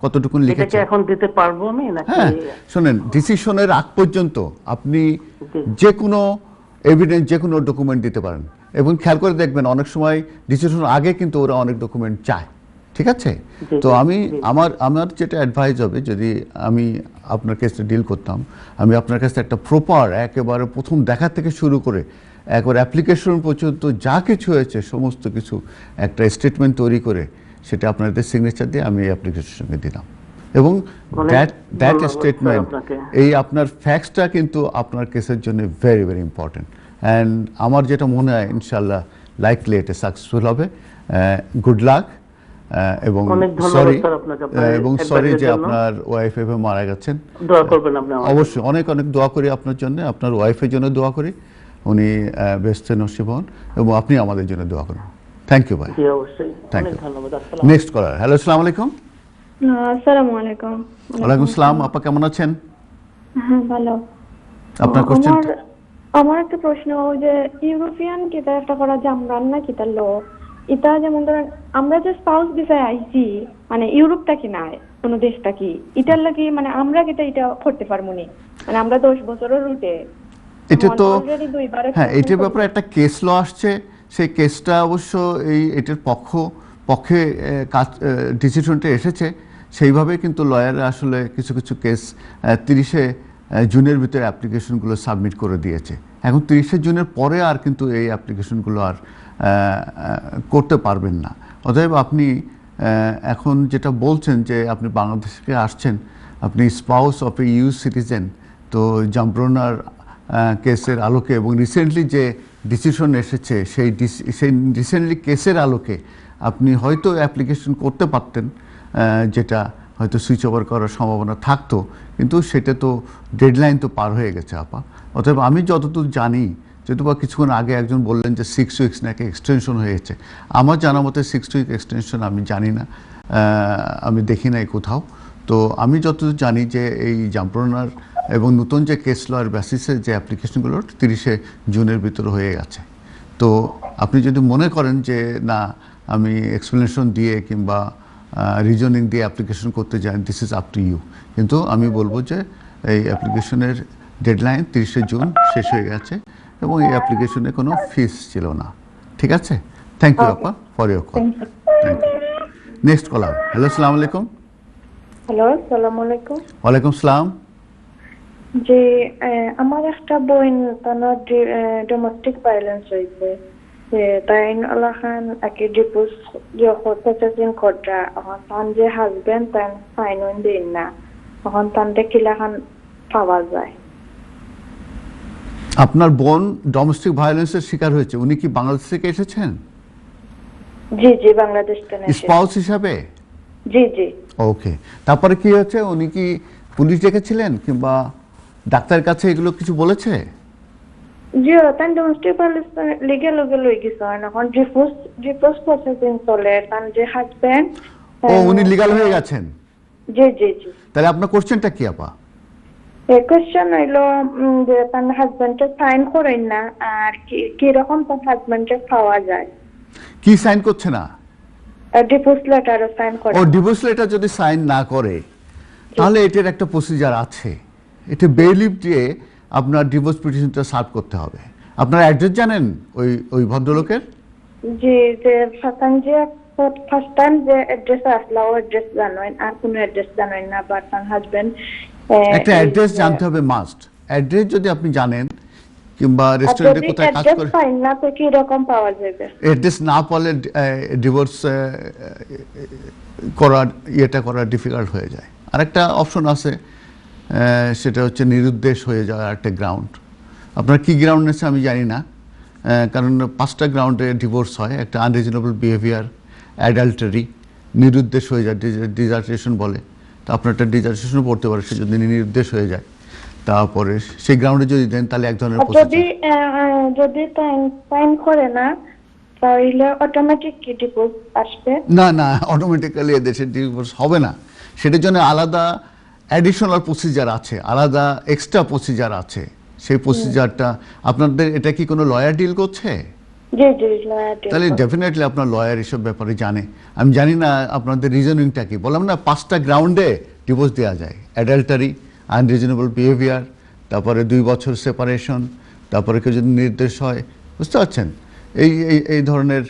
S1: কতটুকু লিখেছে,
S3: এখন দিতে পারবো আমি নাকি?
S1: হ্যাঁ, শুনেন, ডিসিশনের আগ পর্যন্ত আপনি যে কোনো এভিডেন্স যে কোনো ডকুমেন্ট দিতে পারেন, এবং খেয়াল করে দেখবেন অনেক সময় ডিসিশনের আগে কিন্তু ওরা অনেক ডকুমেন্ট চায়, ঠিক আছে? তো আমার যেটা অ্যাডভাইস হবে, যদি আমি আপনার কাছে ডিল করতাম, আমি আপনার কাছে একটা প্রপার একেবারে প্রথম দেখা থেকে শুরু করে একবার অ্যাপ্লিকেশন পর্যন্ত যা কিছু হয়েছে সমস্ত কিছু একটা স্টেটমেন্ট তৈরি করে সেটা আপনাদের সিগনেচার দিয়ে আমি এই অ্যাপ্লিকেশনের সঙ্গে দিলাম, এবং দ্যাট স্টেটমেন্ট, এই আপনার ফ্যাক্টসটা কিন্তু আপনার কেসের জন্য ভেরি ভেরি ইম্পর্টেন্ট। অ্যান্ড আমার যেটা মনে হয় ইনশাল্লাহ লাইকলি এটা সাকসেসফুল হবে। গুড লাক, এবং সরি যে আপনার ওয়াইফ এভাবে মারা গেছেন।
S3: দোয়া করবেন আপনি?
S1: অবশ্যই, অনেক অনেক দোয়া করি আপনার জন্য, আপনার ওয়াইফের জন্য দোয়া করি, উনি বেহেশতে নসিব হন, এবং আপনি আমাদের জন্য দোয়া করুন। থ্যাংক ইউ ভাই।
S3: জি অবশ্যই, অনেক ধন্যবাদ।
S1: Next caller. হ্যালো, আসসালামু আলাইকুম।
S4: আসসালামু আলাইকুম।
S1: ওয়ালাইকুম আসসালাম। আপা কেমন আছেন?
S4: হ্যাঁ, ভালো।
S1: আপনার কোশ্চেন?
S4: আমার একটা প্রশ্ন, ওই যে ইউরোপিয়ান কিতা একটা করা জামরান না কিতা লো, এটা যেমন ধরেন আমরা যে স্পাউস ভিসায় আইছি, মানে ইউরোপটা কি না কোন দেশটা কি এটার লাগি, মানে আমরা কিটা এটা করতে পারবো নি, মানে আমরা 10 বছরের রুটে
S1: এটা তো, হ্যাঁ, এটার ব্যাপারে একটা কেস ল আসছে, সেই কেসটা অবশ্য এটার পক্ষে ডিসিশনটা এসেছে, সেইভাবে কিন্তু লয়াররা আসলে কিছু কিছু কেস 30শে জুনের ভিতরে অ্যাপ্লিকেশনগুলো সাবমিট করে দিয়েছে। এখন 30শে জুনের পরে আর কিন্তু এই অ্যাপ্লিকেশনগুলো আর করতে পারবেন না। অতএব আপনি এখন যেটা বলছেন যে আপনি বাংলাদেশ থেকে আসছেন, আপনি spouse of A you citizen, তো জামব্রোনার কেসের আলোকে এবং রিসেন্টলি যে ডিসিশন এসেছে সেই রিসেন্টলি কেসের আলোকে আপনি হয়তো অ্যাপ্লিকেশন করতে পারতেন, যেটা হয়তো সুইচ ওভার করার সম্ভাবনা থাকতো, কিন্তু সেটা তো ডেডলাইন তো পার হয়ে গেছে আপা। অতএব আমি যতদূর জানি, যেহেতু বা কিছুক্ষণ আগে একজন বললেন যে 6 উইকস নাকি এক্সটেনশন হয়েছে, আমার জানা মতে 6 উইক এক্সটেনশন আমি জানি না, আমি দেখি নাই কোথাও। তো আমি যতদূর জানি যে এই জাম্পরনার এবং নতুন যে কেস লয়ের বেসিসে যে অ্যাপ্লিকেশনগুলো 30শে জুনের ভিতরে হয়ে গেছে। তো আপনি যদি মনে করেন যে না আমি এক্সপ্লেনেশন দিয়ে কিংবা রিজনিং দিয়ে অ্যাপ্লিকেশন করতে যাই, this is up to you. কিন্তু আমি বলবো যে এই অ্যাপ্লিকেশনের ডেডলাইন 30শে জুন শেষ হয়ে গেছে এবং এই অ্যাপ্লিকেশনে কোনো ফিস ছিল না। ঠিক আছে, থ্যাংক ইউ আপা for your call. Thank you. Next caller. Hello, আসসালামু আলাইকুম।
S5: হ্যালো, আসসালামু আলাইকুম।
S1: ওয়ালাইকুম সালাম।
S5: যে আমার একটা বোন তার ডোমেস্টিক ভায়োলেন্স হয়েছে, যে তাই আল্লাহ খান একে ডিপোজ প্রসেসিং করটা, এখন তার যে হাজবেন্ড তার সাইন ওন দিন না, এখন তানতে কিলা খান পাওয়া যায়।
S1: আপনার বোন ডোমেস্টিক ভায়োলেন্সের শিকার হয়েছে, উনি কি বাংলাদেশ থেকে এসেছেন?
S5: জি জি, বাংলাদেশ থেকে।
S1: স্পাউস হিসাবে?
S5: জি জি।
S1: ওকে, তারপরে কি হয়েছে? উনি কি পুলিশ ডেকেছিলেন কিংবা ডাক্তারের কাছে এগুলো কিছু বলেছে?
S5: জি, তার ডোমেস্টিক ভায়োলেন্স লিগেল লই গেছে, এখন ডিপোজ প্রসেসিং চলে, তার যে হাজবেন্ড।
S1: ও, উনি লিগ্যাল হয়ে গেছেন?
S5: জি জি জি।
S1: তাহলে আপনার কোশ্চেনটা কি আপা?
S5: কোয়েশ্চেন হইলো যে তার হাজবেন্ডে সাইন করেন না, আর কি রকম তার হাজবেন্ডে পাওয়া যায়?
S1: কি সাইন করছে না?
S5: ডিভোর্স লেটারও সাইন করে।
S1: ও, ডিভোর্স লেটার যদি সাইন না করে তাহলে এটার একটা প্রসিজার আছে। এটা বেইলিফ দিয়ে আপনার ডিভোর্স পিটিশনটা সার্ভ করতে হবে। আপনার অ্যাড্রেস জানেন ওই ভদ্রলোকের?
S5: জি, যে ফার্স্ট টাইম যে অ্যাড্রেস আসলো ও অ্যাড্রেস জানেন, আর কোনো অ্যাড্রেস জানেন না, বাট তার হাজবেন্ড
S1: একটা অ্যাড্রেস জানতে হবে মাস্ট। অ্যাড্রেস যদি আপনি জানেন কিংবা রেস্টুরেন্টে কোথায় কাজ করে,
S5: ফাইন না তো কি রকম পাওয়া যাবে?
S1: অ্যাড্রেস না পারলে ডিভোর্স করার করা ডিফিকাল্ট হয়ে যায়। আরেকটা অপশন আছে, সেটা হচ্ছে নিরুদ্দেশ হয়ে যাওয়ার একটা গ্রাউন্ড। আপনার কি গ্রাউন্ড আছে আমি জানি না, কারণ 5টা গ্রাউন্ডে ডিভোর্স হয়। একটা আনরিজনেবল বিহেভিয়ার, অ্যাডাল্টারি, নিরুদ্দেশ হয়ে যায়, ডিজার্টেশন বলে। তো আপনার একটা ডিজার্টেশন পড়তে পারে, সে যদি নিরুদ্দেশ হয়ে যায়, তারপরে সেই গ্রাউন্ডে যদি দেন তাহলে এক ধরনের
S5: যদি সাইন করে না তাহলে অটোমেটিক কি ডিভোর্স আসবে?
S1: না না, অটোমেটিক্যালি এদেশে ডিভোর্স হবে না। সেটার জন্য আলাদা অ্যাডিশনাল প্রসিজার আছে, আলাদা এক্সট্রা প্রসিজার আছে। সেই প্রসিজারটা আপনাদের, এটা কি কোনো লয়ার ডিল করছে?
S5: জি জি, লয়ার ডিল।
S1: তাহলে ডেফিনেটলি আপনার লয়ার এসব ব্যাপারে জানে। আমি জানি না আপনাদের রিজনিংটা কি। বললাম না 5টা গ্রাউন্ডে ডিভোর্স দেওয়া যায়: অ্যাডাল্টারি, আনরিজনেবল বিহেভিয়ার, তারপরে 2 বছর সেপারেশন, তারপরে কেউ যদি নির্দেশ হয়, বুঝতে পারছেন? এই ধরনের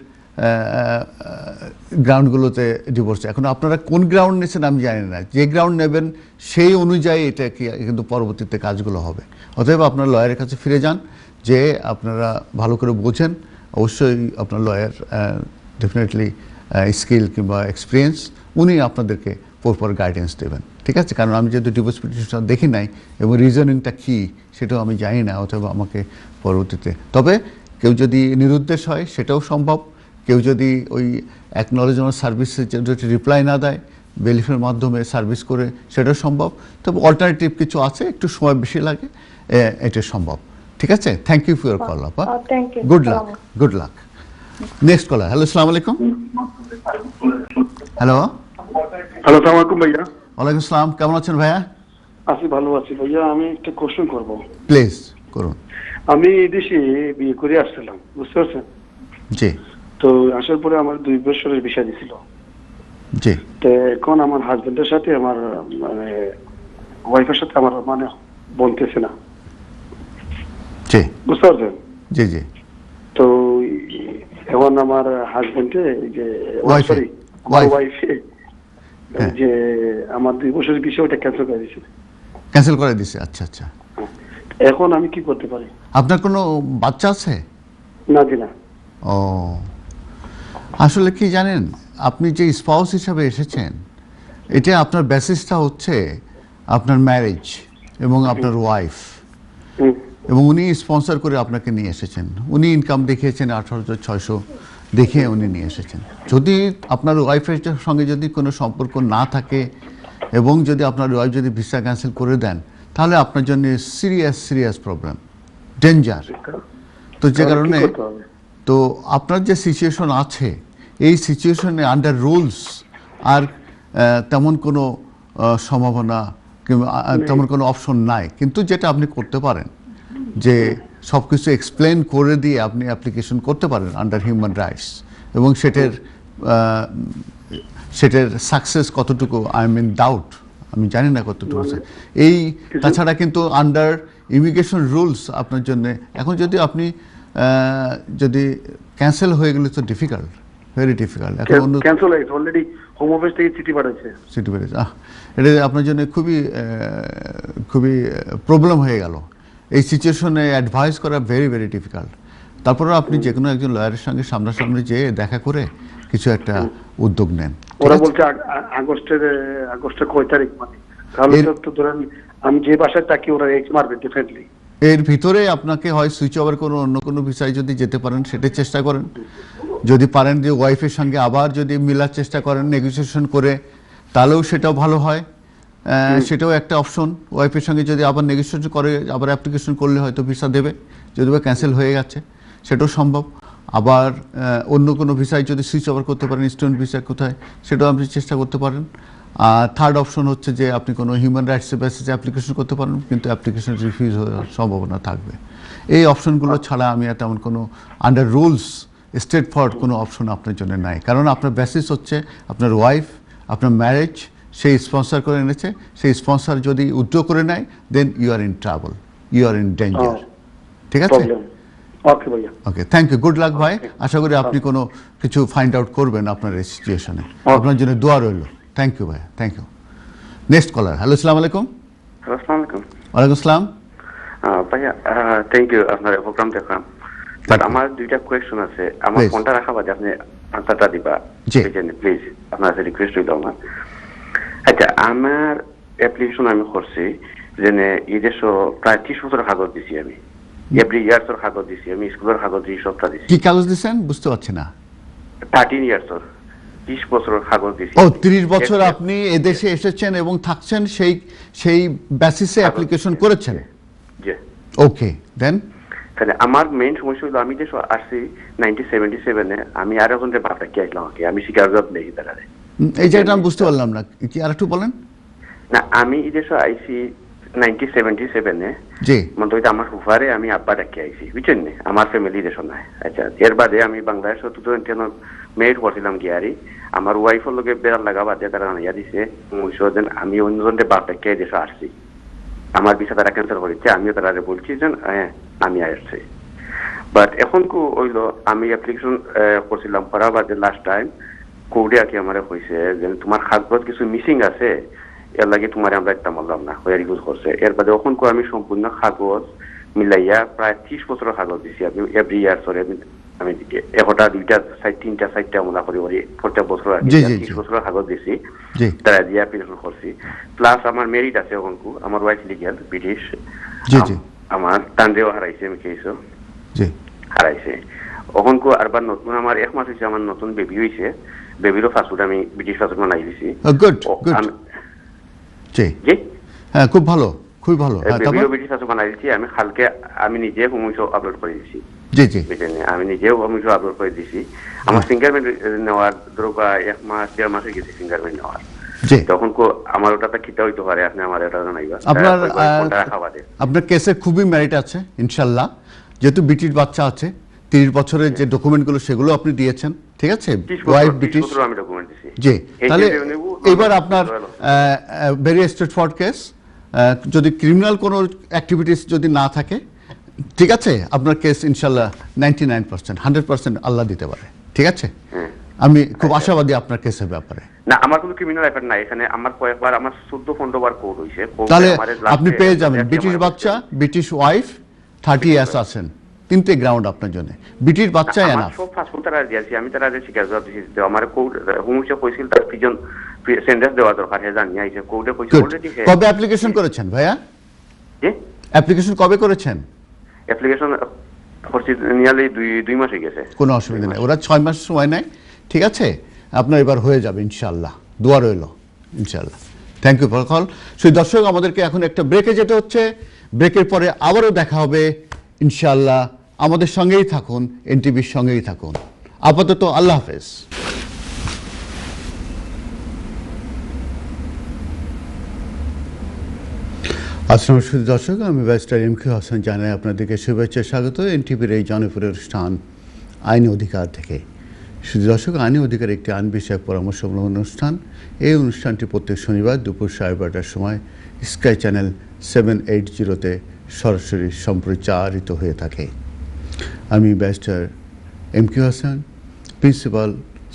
S1: গ্রাউন্ডগুলোতে ডিভোর্স। এখন আপনারা কোন গ্রাউন্ড নিয়েছেন আমি জানি না। যে গ্রাউন্ড নেবেন সেই অনুযায়ী এটা কিন্তু পরবর্তীতে কাজগুলো হবে। অতএব আপনার লয়ারের কাছে ফিরে যান, যে আপনারা ভালো করে বোঝেন। অবশ্যই আপনার লয়ার ডেফিনেটলি স্কিল কিংবা এক্সপিরিয়েন্স, উনি আপনাদেরকে প্রপার গাইডেন্স দেবেন। ঠিক আছে? কারণ আমি যেহেতু ডিভোর্স পিটিশনটা দেখি নাই এবং রিজনিংটা কী সেটাও আমি জানি না, অথবা আমাকে পরবর্তীতে। তবে কেউ যদি নিরুদ্দেশ হয় সেটাও সম্ভব। কেউ যদি ওই অ্যাকনলেজমেন্ট সার্ভিসের যদি রিপ্লাই না দেয়, বেলিফের মাধ্যমে সার্ভিস করে, সেটাও সম্ভব। তবে অল্টারনেটিভ কিছু আছে, একটু সময় বেশি লাগে, এটা সম্ভব। ঠিক আছে? Thank you for your call আপা। Good luck, good luck. Next caller. Hello, আসসালামু আলাইকুম। হ্যালো
S6: হ্যালো, আসসালামু আলাইকুম ভাইয়া।
S1: ওয়ালাইকুম আসসালাম। কেমন আছেন ভাইয়া?
S6: আছি, ভালো আছি ভাইয়া। আমি একটা কোশ্চেন করব।
S1: প্লিজ করুন।
S6: আমি দেশে বিয়ে করে আসছিলাম, বুঝতে পারছেন?
S1: জি।
S6: তো আসার পরে আমার 2 বছরের ভিসা দিছিল।
S1: জি।
S6: তো এখন আমার হাজবেন্ডের সাথে আমার মানে ওয়াইফের সাথে আমার মানে বলতেছে না।
S1: জি।
S6: বুঝতে পারছেন?
S1: জি জি।
S6: তো এখন আমার হাজবেন্ডে যে ওয়াইফে যে আমার 2 বছরের ভিসা ওটা ক্যান্সেল করে দিয়েছে।
S1: ক্যান্সেল করে দিয়েছে? আচ্ছা আচ্ছা।
S6: এখন আমি কি করতে পারি?
S1: আপনার কোনো বাচ্চা আছে?
S6: না জি না।
S1: ও, আসলে কি জানেন, আপনি যে স্পাউস হিসাবে এসেছেন, এটা আপনার বেসিসটা হচ্ছে আপনার ম্যারেজ এবং আপনার ওয়াইফ। এবং উনি স্পন্সর করে আপনাকে নিয়ে এসেছেন, উনি ইনকাম দেখিয়েছেন 18,600 দেখে উনি নিয়ে এসেছেন। যদি আপনার ওয়াইফের সঙ্গে যদি কোনো সম্পর্ক না থাকে এবং যদি আপনার ওয়াইফ যদি ভিসা ক্যান্সেল করে দেন, তাহলে আপনার জন্য সিরিয়াস প্রবলেম, ডেঞ্জার। তো যে কারণে তো আপনার যে সিচুয়েশন আছে, এই সিচুয়েশনে আন্ডার রুলস আর তেমন কোনো সম্ভাবনা কিংবা তেমন কোনো অপশন নাই। কিন্তু যেটা আপনি করতে পারেন যে সব কিছু এক্সপ্লেন করে দিয়ে আপনি অ্যাপ্লিকেশন করতে পারেন আন্ডার হিউম্যান রাইটস, এবং সেটার সাকসেস কতটুকু আই এম ইন ডাউট, আমি জানি না কতটুকু। এই তাছাড়া কিন্তু আন্ডার ইমিগ্রেশন রুলস আপনার জন্য এখন যদি আপনি যদি ক্যান্সেল হয়ে গেলে তো ডিফিকাল্ট, ভেরি ডিফিকাল্ট। এখন
S6: ক্যান্সেল হয়েছে অলরেডি, হোম অফিস থেকে চিঠি পাঠাইছে।
S1: এটা আপনার জন্য খুবই প্রবলেম হয়ে গেল। এই সিচুয়েশনে অ্যাডভাইস করা ভেরি ডিফিকাল্ট। তারপরে আপনি যে কোনো একজন লয়ারের সঙ্গে সামনাসামনি যেয়ে দেখা করে কিছু একটা উদ্যোগ নেন।
S6: ওরা বলছে আগস্টের কয় তারিখ, মানে তাহলে তো ধরেন আমি যে বাসায় থাকি ওরা এক্স মারবে ডেফিনেটলি।
S1: এর ভিতরে আপনাকে হয় সুইচ ওভার কোনো অন্য কোনো ভিসায় যদি যেতে পারেন সেটা চেষ্টা করেন। যদি পারেন যে ওয়াইফের সঙ্গে আবার যদি মিলার চেষ্টা করেন নেগোসিয়েশন করে, তাহলেও সেটাও ভালো হয়, সেটাও একটা অপশন। ওয়াইফের সঙ্গে যদি আবার নেগোসিয়েশন করে আবার অ্যাপ্লিকেশন করলে হয়তো ভিসা দেবে, যদি বা ক্যান্সেল হয়ে গেছে সেটাও সম্ভব। আবার অন্য কোনো ভিসায় যদি সুইচ ওভার করতে পারেন, স্টুডেন্ট ভিসা কোথায়, সেটাও আপনি চেষ্টা করতে পারেন। আর থার্ড অপশন হচ্ছে যে আপনি কোনো হিউম্যান রাইটসের বেসিসে অ্যাপ্লিকেশন করতে পারেন, কিন্তু অ্যাপ্লিকেশন রিফিউজ হওয়ার সম্ভাবনা থাকবে। এই অপশনগুলো ছাড়া আমি আর তেমন কোনো আন্ডার রুলস স্ট্রেট ফরওয়ার্ড কোনো অপশন আপনার জন্য নাই। কারণ আপনার বেসিস হচ্ছে আপনার ওয়াইফ, আপনার ম্যারেজ, সেই স্পন্সর করে এনেছে, সেই স্পন্সর যদি উইথড্র করে নেয়, then you are in trouble, you are in danger. ঠিক আছে? Okay, thank you, good luck ভাই। আশা করি আপনি কোনো কিছু ফাইন্ড আউট করবেন আপনার এই সিচুয়েশনে। আপনার জন্য দোয়া রইল। থ্যাংক ইউ ভাই, thank you. Next caller. Hello, আসসালামু আলাইকুম।
S7: আসসালামু আলাইকুম।
S1: ওয়ালাইকুম আসসালাম।
S7: ভাইয়া থ্যাংক ইউ, আপনার প্রোগ্রাম দেখলাম। বাট আমার দুইটা কোয়েশ্চন আছে, আমার ফোনটা রাখা বাদে আপনি আনসারটা দিবা প্লিজ, আপনার কাছে রিকোয়েস্ট হইল আমার। আচ্ছা, আমার অ্যাপ্লিকেশন আমি করছি যে এই দেশ প্রায় 30 বছর কাগজ দিছি আমি, এভরি ইয়ার্সের কাগজ দিছি আমি, স্কুলের কাগজ দিই, সবটা দিছি।
S1: কি কাগজ দিছেন বুঝতে পারছি না।
S7: 13 ইয়ার্সের 30 বছরের কাগজ দিছি।
S1: ও 30 বছর আপনি এদেশে এসেছেন এবং থাকছেন, সেই বেসিসে অ্যাপ্লিকেশন করেছেন।
S7: জি।
S1: ওকে, দেন
S7: তাহলে আমার মেইন সমস্যা হলো আমি দেশ আসছি 1977-এ, আমি আর এখন যে বাপটা কি আসলাম, আমি শিকার জব নেই তারা।
S1: এই জায়গাটা আমি বুঝতে পারলাম না, কি আর একটু বলেন
S7: না। আমি এই দেশে আইসি 1977-এ,
S1: জি,
S7: মানে আমার হুফারে আমি আব্বা ডাকি আইসি, বুঝছেন না, আমার ফ্যামিলি দেশ নাই। আচ্ছা, এর বাদে আমি বাংলাদেশ 2010 মেরিট করছিলাম গিয়ারি, আমার ওয়াইফের লোকে বেড়াল লাগা বাদে তারা ইয়া দিছে আমি অন্যজনকে বাপ ডাকি দেশে আসছি। আমার বিষয় তারা ক্যান্সেল করেছে, আমিও তারা বলছি যে হ্যাঁ আমি আসছি। বাট এখন কু হইলো আমি অ্যাপ্লিকেশন করছিলাম, করার বাদে লাস্ট টাইম কোর্টে আর কি আমার কইছে যে তোমার কাগজ কিছু মিসিং আছে, এর লাগে তোমার আমরা একটা মানলাম না, হয়ে রিকুজ করছে। এর বাদে ওখান আমি সম্পূর্ণ কাগজ মিলাইয়া প্রায় 30 বছরের কাগজ দিছি আমি, এভরি ইয়ার সরে আমি একটা দুইটা তিনটা চারটা মনে করি প্রত্যেক বছর 30 বছরের কাগজ দিছি, তারা দিয়ে অ্যাপ্লিকেশন করছি। প্লাস আমার মেরিট আছে ওখান, আমার ওয়াইফ লিগ্যাল ব্রিটিশ, আমার টান্ডেও হারাইছে, আমি খেয়েছো হারাইছে ওখান আরবার নতুন আমার 1 মাস হয়েছে, আমার নতুন বেবি হয়েছে, বেবিরও ফাস্টফুড আমি ব্রিটিশ ফাস্টফুড বানাই দিছি।
S1: খুব ভালো, খুবই ভালো।
S7: ব্রিটিশ ফাস্টফুড বানাই দিচ্ছি আমি, কালকে আমি নিজে হোমসও আপলোড করে দিছি। আমি নিজেও হোমসও আপলোড করে দিছি। আমার ফিঙ্গারপ্রিন্ট নেওয়ার ধরো 1 মাস 1.5 মাস হয়ে গেছে ফিঙ্গারপ্রিন্ট নেওয়ার। তখন আমার ওটাতে খিতা হইতে পারে, আপনি আমার এটা জানাইবা।
S1: আপনার কেসে খুবই মেরিট আছে ইনশাল্লাহ, যেহেতু ব্রিটিশ বাচ্চা আছে, 30 বছরের যে ডকুমেন্টগুলো সেগুলো আপনি দিয়েছেন, ঠিক আছে? ওয়াইফ ব্রিটিশ,
S7: আমি ডকুমেন্ট দিছি।
S1: জি, তাহলে এবার আপনার ভেরি স্ট্রেট ফরওয়ার্ড কেস। যদি ক্রিমিনাল কোনো অ্যাক্টিভিটিস যদি না থাকে, ঠিক আছে, আপনার কেস ইনশাল্লাহ 99%, 100% আল্লাহ দিতে পারে, ঠিক আছে? আমি খুব আশাবাদী আপনার কেসের ব্যাপারে।
S7: না, আমার কোনো ক্রিমিনাল রেকর্ড নাই এখানে, আমার কয়েকবার আমার 14-15 বার কোর্ট হইছে।
S1: তাহলে আপনি পেয়ে যাবেন ব্রিটিশ বাচ্চা, ব্রিটিশ ওয়াইফ, 30 ইয়ার্স আছেন, 3টে গ্রাউন্ড আপনার জন্য। ব্রিটিশ বাচ্চা এনাফ।
S7: সব ফাস্টফুড তারা দিয়েছি আমি, তারা যে শিকার জবাব দিয়েছি, আমার কোর্ট হোমসে কইছিল তার প্রিজন সেন্টেন্স দেওয়া দরকার, হে জানি আইছে কোর্টে কইছে অলরেডি।
S1: কবে অ্যাপ্লিকেশন করেছেন ভাইয়া?
S7: জি,
S1: অ্যাপ্লিকেশন কবে করেছেন?
S7: অ্যাপ্লিকেশন করছি নিয়ারলি 2 মাস হয়ে গেছে।
S1: কোনো অসুবিধা নেই, ওরা 6 মাস সময় নেয়। ঠিক আছে, আপনার এবার হয়ে যাবে ইনশাআল্লাহ, দোয়া রইল ইনশাআল্লাহ। Thank you for call. সেই দর্শক, আমাদেরকে এখন একটা ব্রেকে যেতে হচ্ছে। ব্রেকের পরে আবারও দেখা হবে ইনশাআল্লাহ। আমাদের সঙ্গেই থাকুন, এনটিভির সঙ্গেই থাকুন। আপাতত আল্লাহ হাফেজ। আসসালামু আলাইকুম দর্শক, আমি ব্যারিস্টার MQ হাসান জানাই আপনাদেরকে শুভেচ্ছা স্বাগত এনটিভির এই জনপ্রিয় অনুষ্ঠান আইনি অধিকার থেকে। শুধু দর্শক, আইনি অধিকার একটি আইন বিষয়ক পরামর্শমূলক অনুষ্ঠান। এই অনুষ্ঠানটি প্রত্যেক শনিবার দুপুর 12:30টার সময় স্কাই চ্যানেল 780-তে সরাসরি সম্প্রচারিত হয়ে থাকে। আমি barrister MQ Hasan, principal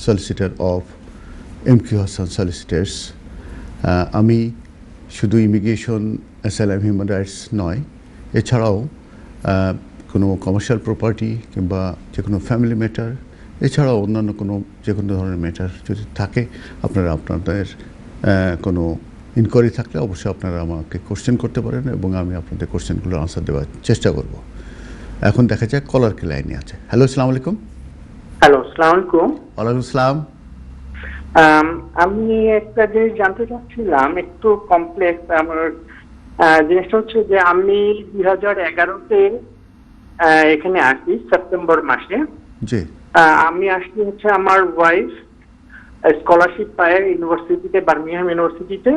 S1: solicitor of MQ Hasan solicitors. আমি শুধু ইমিগ্রেশন, অ্যাসাইলাম, হিউম্যান রাইটস নয়, এছাড়াও কোনো কমার্শিয়াল প্রপার্টি কিংবা যে কোনো ফ্যামিলি ম্যাটার, এছাড়াও অন্যান্য যে কোনো ধরনের ম্যাটার যদি থাকে, আপনাদের কোনো ইনকোয়ারি থাকলে অবশ্যই আপনারা আমাকে কোশ্চেন করতে পারেন এবং আমি আপনাদের কোশ্চেনগুলোর আনসার দেওয়ার চেষ্টা করব। এখন দেখা যাক কলার কি লাইনে আছে। হ্যালো, আসসালামু আলাইকুম।
S8: হ্যালো, আসসালামু আলাইকুম।
S1: ওয়ালাইকুম আসসালাম।
S8: আমি একটা জিনিস জানতে চাচ্ছিলাম, একটু কমপ্লেক্স আমার জিনিসটা হচ্ছে যে আমি 2011-তে এখানে আসি সেপ্টেম্বর মাসে।
S1: জি।
S8: আমি আসছি হচ্ছে আমার ওয়াইফ স্কলারশিপ পায় ইউনিভার্সিটিতে, বার্মিংহাম ইউনিভার্সিটিতে।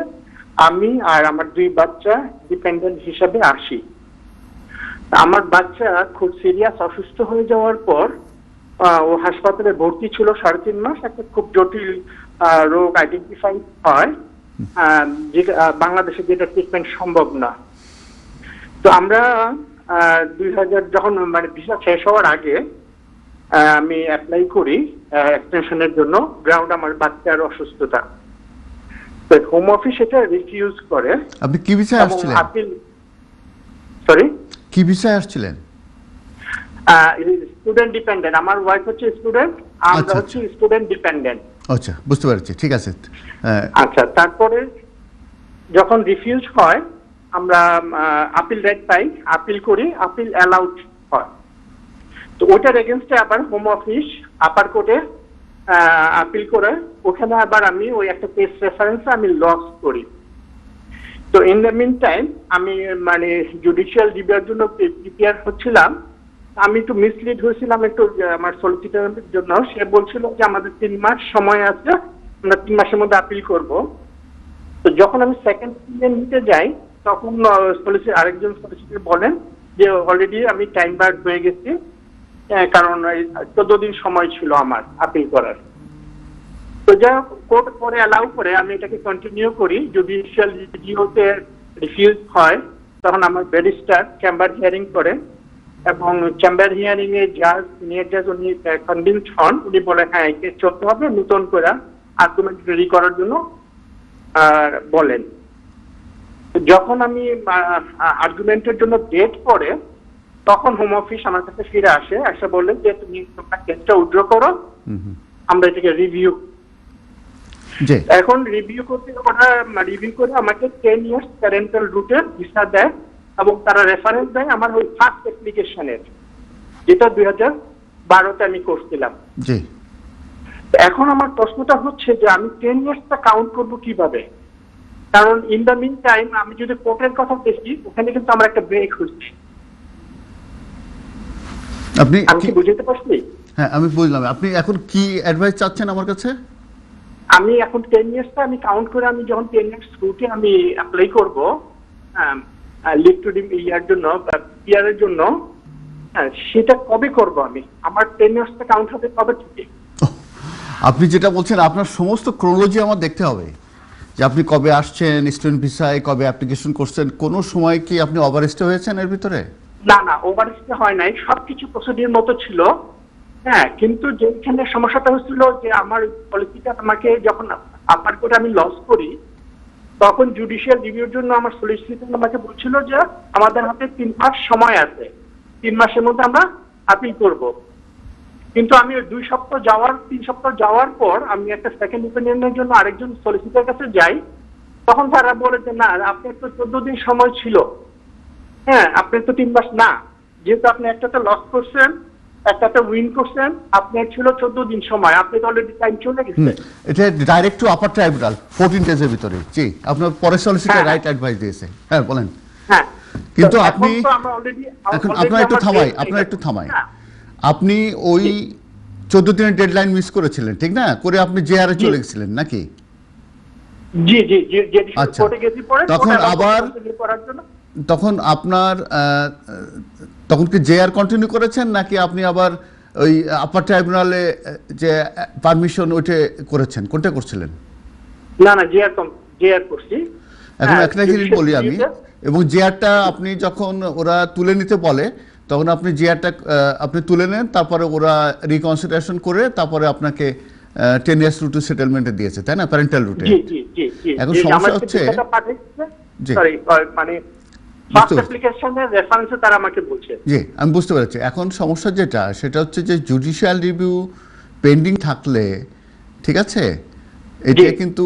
S8: আমি আর আমার 2 বাচ্চা ডিপেন্ডেন্ট হিসাবে আসি। আমার বাচ্চা খুব সিরিয়াস অসুস্থ হয়ে যাওয়ার পর ও হাসপাতালে ভর্তি ছিল 3.5 মাস। একটা খুব জটিল রোগ আইডেন্টিফাই হয়, বাংলাদেশে যেটা ট্রিটমেন্ট সম্ভব না। তো আমরা 2000 যখন মানে ভিসা শেষ হওয়ার আগে আমি অ্যাপ্লাই করি এক্সটেনশনের জন্য, গ্রাউন্ড আমার বাচ্চার অসুস্থতা। তো হোম অফিস এটা রিফিউজ করে।
S1: আপনি কি ভিসায় আসছিলেন?
S8: সরি,
S1: কি ভিসায় আসছিলেন?
S8: Student dependent. আমার ওয়াইফ হচ্ছে স্টুডেন্ট, আমরা হচ্ছে স্টুডেন্ট ডিপেন্ডেন্ট।
S1: আচ্ছা, বুঝতে পারছি, ঠিক আছে।
S8: আচ্ছা, তারপরে যখন রিফিউজ হয় আমরা আপিল রাইট পাই, আপিল করি, আপিল অ্যালাউড হয়। তো ওটার এগেনস্টে আবার হোম অফিস আপার কোর্টে আপিল করে, ওখানে আবার আমি ওই একটা কেস রেফারেন্স আমি লস করি। তো ইন দ্য মিন টাইম আমি মানে জুডিশিয়াল রিভিউর জন্য প্রিপেয়ার হচ্ছিলাম। আমি একটু মিসলিড হয়েছিলাম একটু আমার সলিসিটরের জন্য। সে বলছিল যে আমাদের 3 মাস সময় আছে, আমরা 3 মাসের মধ্যে আপিল করব। তো যখন আমি সেকেন্ড অপিনিয়ন নিতে যাই তখন আরেকজন সলিসিটর বলেন যে অলরেডি আমি টাইম বার হয়ে গেছি, কারণ 14 দিন সময় ছিল আমার আপিল করার। তো যা কোর্ট পরে অ্যালাউ করে আমি এটাকে কন্টিনিউ করি। জুডিশিয়াল রিভিউতে রিফিউজ হয়, তখন আমার ব্যারিস্টার চেম্বার হিয়ারিং করে এবং চেম্বার হিয়ারিং এ জাজ, সিনিয়র জাজ, উনি কনভিন্সড হন। উনি বলে হ্যাঁ কেস চলতে হবে, নতুন করে আর্গুমেন্ট রেডি করার জন্য বলেন। যখন আমি আর্গুমেন্টের জন্য ডেট পড়ে তখন হোম অফিস আমার কাছে ফিরে আসে, এসে বললেন যে তুমি তোমার কেসটা উইথড্র করো, আমরা এটাকে রিভিউ। এখন রিভিউ করতে ওরা রিভিউ করে আমাকে 10 ইয়ার্স প্যারেন্টাল রুটের ভিসা দেয় এবং তারা রেফারেন্স দেয় আমার ওই ফার্স্ট অ্যাপ্লিকেশনের, যেটা 2012-তে আমি করছিলাম। এখন আমার প্রশ্নটা হচ্ছে যে আমি 10 ইয়ার্সটা কাউন্ট করব কিভাবে? কারণ ইন দ্য মিন টাইম আমি যদি কোর্টের কথা দেখি ওখানে কিন্তু আমার একটা ব্রেক হচ্ছে।
S1: আপনি
S8: কি বুঝতে পারছি?
S1: হ্যাঁ, আমি বুঝলাম। আপনি এখন কি অ্যাডভাইস চাচ্ছেন আমার কাছে?
S8: আমি এখন 10 ইয়ার্সটা আমি কাউন্ট করে আমি যখন 10 ইয়ার্স রুটে আমি অ্যাপ্লাই করব লিভ টু ইয়ার জন্য, পিআরের জন্য, সেটা কবে করব আমি? আমার 10 ইয়ার্সটা কাউন্ট হবে কবে থেকে?
S1: আপনি যেটা বলছেন আপনার সমস্ত ক্রোনোলজি আমার দেখতে হবে, যে আপনি কবে আসছেন, স্টুডেন্ট ভিসায় কবে অ্যাপ্লিকেশন করছেন, কোনো সময় কি আপনি ওভারস্টে হয়েছেন এর ভিতরে?
S8: না না, ওভারস্টে হয় নাই, সবকিছু প্রসিডিউর মতো ছিল। হ্যাঁ, কিন্তু যেখানে সমস্যাটা হচ্ছিল যে আমার পলিসিটা আমাকে যখন আপার কোর্টে আমি লস করি তখন জুডিশিয়াল রিভিউর জন্য আমার সলিসিটর আমাকে বলছিল যে আমাদের হাতে 3 মাস সময় আছে, 3 মাসের মধ্যে আমরা আপিল করব। কিন্তু আমি 3 সপ্তাহ যাওয়ার পর আমি একটা সেকেন্ড ওপিনিয়নের জন্য আরেকজন সলিসিটর কাছে যাই, তখন তারা বলে যে না, আপনার তো 14 দিন সময় ছিল, হ্যাঁ আপনার তো 3 মাস না, যেহেতু আপনি একটাতে লস করছেন, একটাতে উইন করছেন, আপনার ছিল 14 দিন সময়, আপনি তো অলরেডি টাইম চলে গেছে।
S1: এটা ডাইরেক্ট টু আপার ট্রাইব্যুনাল 14 ডেজের ভিতরে। জি, আপনার পরে সলিসিটর রাইট অ্যাডভাইস দিয়েছে। হ্যাঁ বলেন।
S8: হ্যাঁ,
S1: কিন্তু
S8: তো
S1: আপনি
S8: এখন তো আমরা
S1: এখন
S8: already
S1: আপনার একটু
S8: আমার
S1: থামাই,
S8: date
S1: আপনার
S8: হয়ে
S1: একটু
S8: গেছে।
S1: থামাই।
S8: হ্যাঁ,
S1: আপনি ওই 14 দিনের ডেডলাইন মিস করেছিলেন, ঠিক না? করে আপনি জেআরে
S8: জি।
S1: চলে গেছিলেন নাকি?
S8: জি জি জি, যে
S1: আচ্ছা।
S8: কোর্টে গেছি পরে
S1: তখন
S8: কোর্ট
S1: আবার
S8: continue করার জন্য।
S1: তখন আপনার তখন কি জেআর কন্টিনিউ করেছেন নাকি আপনি আবার ওই আপার ট্রাইব্যুনালে যে পারমিশন ওইটা করেছেন? কোনটা করছিলেন?
S8: না না, জেআর করছি।
S1: এখন
S8: হ্যাঁ,
S1: একটা জিনিস বলি আমি, এবং জেআরটা আপনি যখন ওরা তুলে নিতে বলে তখন আপনি জেআরটা আপনি তুলে নেন, তারপরে ওরা রিকনসিডারেশন করে তারপরে আপনাকে 10 ইয়ার্স রুট সেটেলমেন্টে দিয়েছে, তাই না? প্যারেন্টাল রুটে।
S8: জি জি জি জি।
S1: এখন
S8: যে
S1: সমস্যা
S8: আমাকে
S1: হচ্ছে
S8: যেটা পাঠিয়েছে,
S1: জি।
S8: সরি মানে
S1: বুঝতে
S8: ফার্স্ট
S1: পারছি।
S8: অ্যাপ্লিকেশনের রেফারেন্সে তারা আমাকে বলছে।
S1: জি, আমি বুঝতে পেরেছি। এখন সমস্যা যেটা সেটা হচ্ছে যে জুডিশিয়াল রিভিউ পেন্ডিং থাকলে, ঠিক আছে, এটা
S8: জি।
S1: কিন্তু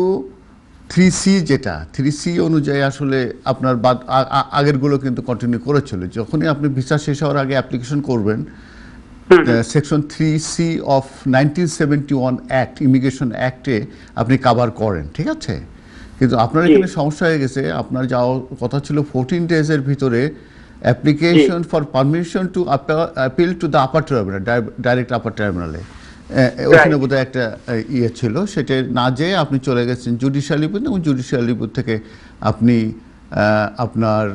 S1: 3C যেটা 3C অনুযায়ী আসলে আপনার আগেরগুলো কিন্তু কন্টিনিউ করেছিল। যখনই আপনি ভিসা শেষ হওয়ার আগে অ্যাপ্লিকেশন করবেন, section 3C of 1971 act, immigration অ্যাক্টে আপনি কাভার করেন, ঠিক আছে? কিন্তু আপনার এখানে সমস্যা হয়ে গেছে, আপনার যাওয়ার কথা ছিল 14 ডেজের ভিতরে application for permission to appeal to the upper tribunal, direct upper ট্রাইব্যুনালে। ওখানে বোধহয় একটা ইয়ে ছিল, সেটা না যেয়ে আপনি চলে গেছেন জুডিশিয়াল রিভিউ, এবং জুডিশিয়াল রিভিউ থেকে আপনি আপনার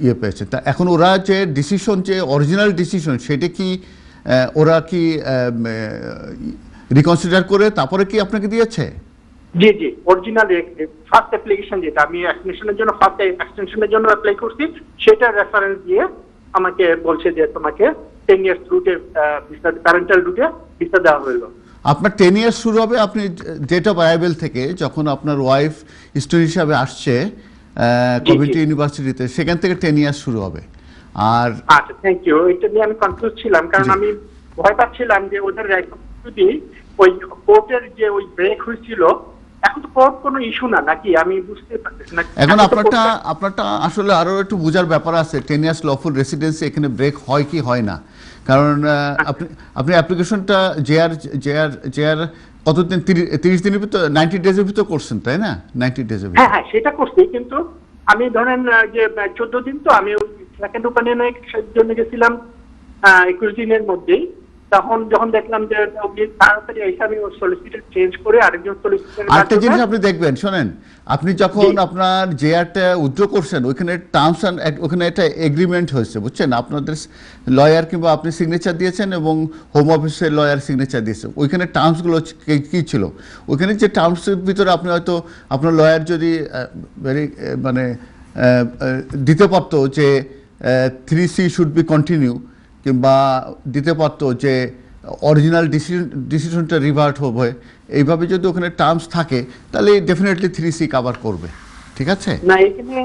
S1: ইয়ে পেয়েছেন। তা এখন ওরা যে ডিসিশন, যে অরিজিনাল ডিসিশন, সেটা কি ওরা কি রিকনসিডার করে তারপরে কি আপনাকে দিয়েছে?
S8: জি জি, অরিজিনাল ফার্স্ট অ্যাপ্লিকেশন যেটা আমি এক্সটেনশনের জন্য ফার্স্ট এক্সটেনশনের জন্য অ্যাপ্লাই করছি, সেটা রেফারেন্স দিয়ে আমাকে বলছে যে তোমাকে 10 ইয়ার্স রুটে ভিসা, প্যারেন্টাল রুটে ভিসা দেওয়া হলো।
S1: আপনার 10 ইয়ার্স শুরু হবে আপনি ডেট অফ অ্যারাইভেল থেকে, যখন আপনার ওয়াইফ স্টুডেন্ট হিসাবে আসছে কমিউনিটি ইউনিভার্সিটিতে, সেখান থেকে 10 ইয়ার্স শুরু হবে। আর
S8: আচ্ছা, থ্যাংক ইউ। এটা নিয়ে আমি কনফিউজ ছিলাম, কারণ আমি ভয় পাচ্ছিলাম যে ওদের যদি ওই কোর্টের যে ওই ব্রেক হয়েছিল, এখন তো কোর্ট কোনো ইস্যু না নাকি, আমি বুঝতে পারছি না।
S1: এখন আপনারটা আসলে আরো একটু বোঝার ব্যাপার আছে। 10 ইয়ার্স লফুল রেসিডেন্সি এখানে ব্রেক হয় কি হয় না, কারণ আপনি অ্যাপ্লিকেশনটা জেআর কতদিন, 30 দিনের ভিতর, 90 ডেজের ভিতর করছেন, তাই না? 90 ডেজের ভিতর।
S8: হ্যাঁ, সেটা করছি, কিন্তু আমি ধরেন যে 14 দিন, তো আমি সেকেন্ড ওপেনিয়নের জন্য গেছিলাম 21 দিনের মধ্যেই। তখন যখন দেখলাম যে তাড়াতাড়ি এসে আমি সলিসিটর চেঞ্জ করে আরেকজন সলিসিটর।
S1: আরেকটা জিনিস আপনি দেখবেন, শোনেন, আপনি যখন আপনার জেআরটা উইথড্র করছেন, ওইখানে টার্মস অ্যান্ড ওখানে একটা এগ্রিমেন্ট হয়েছে, বুঝছেন? আপনাদের লয়ার কিংবা আপনি সিগনেচার দিয়েছেন এবং হোম অফিসের লয়ার সিগনেচার দিয়েছে। ওইখানে টার্মসগুলো কী ছিল? ওইখানে যে টার্মসের ভিতরে আপনি হয়তো আপনার লয়ার যদি মানে দিতে পারতো যে 3C শুড বি কন্টিনিউ, কিংবা দিতে পারতো যে অরিজিনাল ডিসিশনটা রিভার্ট হবে, এইভাবে যদি ওখানে টার্মস থাকে তাহলে ডেফিনেটলি 3C কভার করবে, ঠিক আছে?
S8: না, এখানে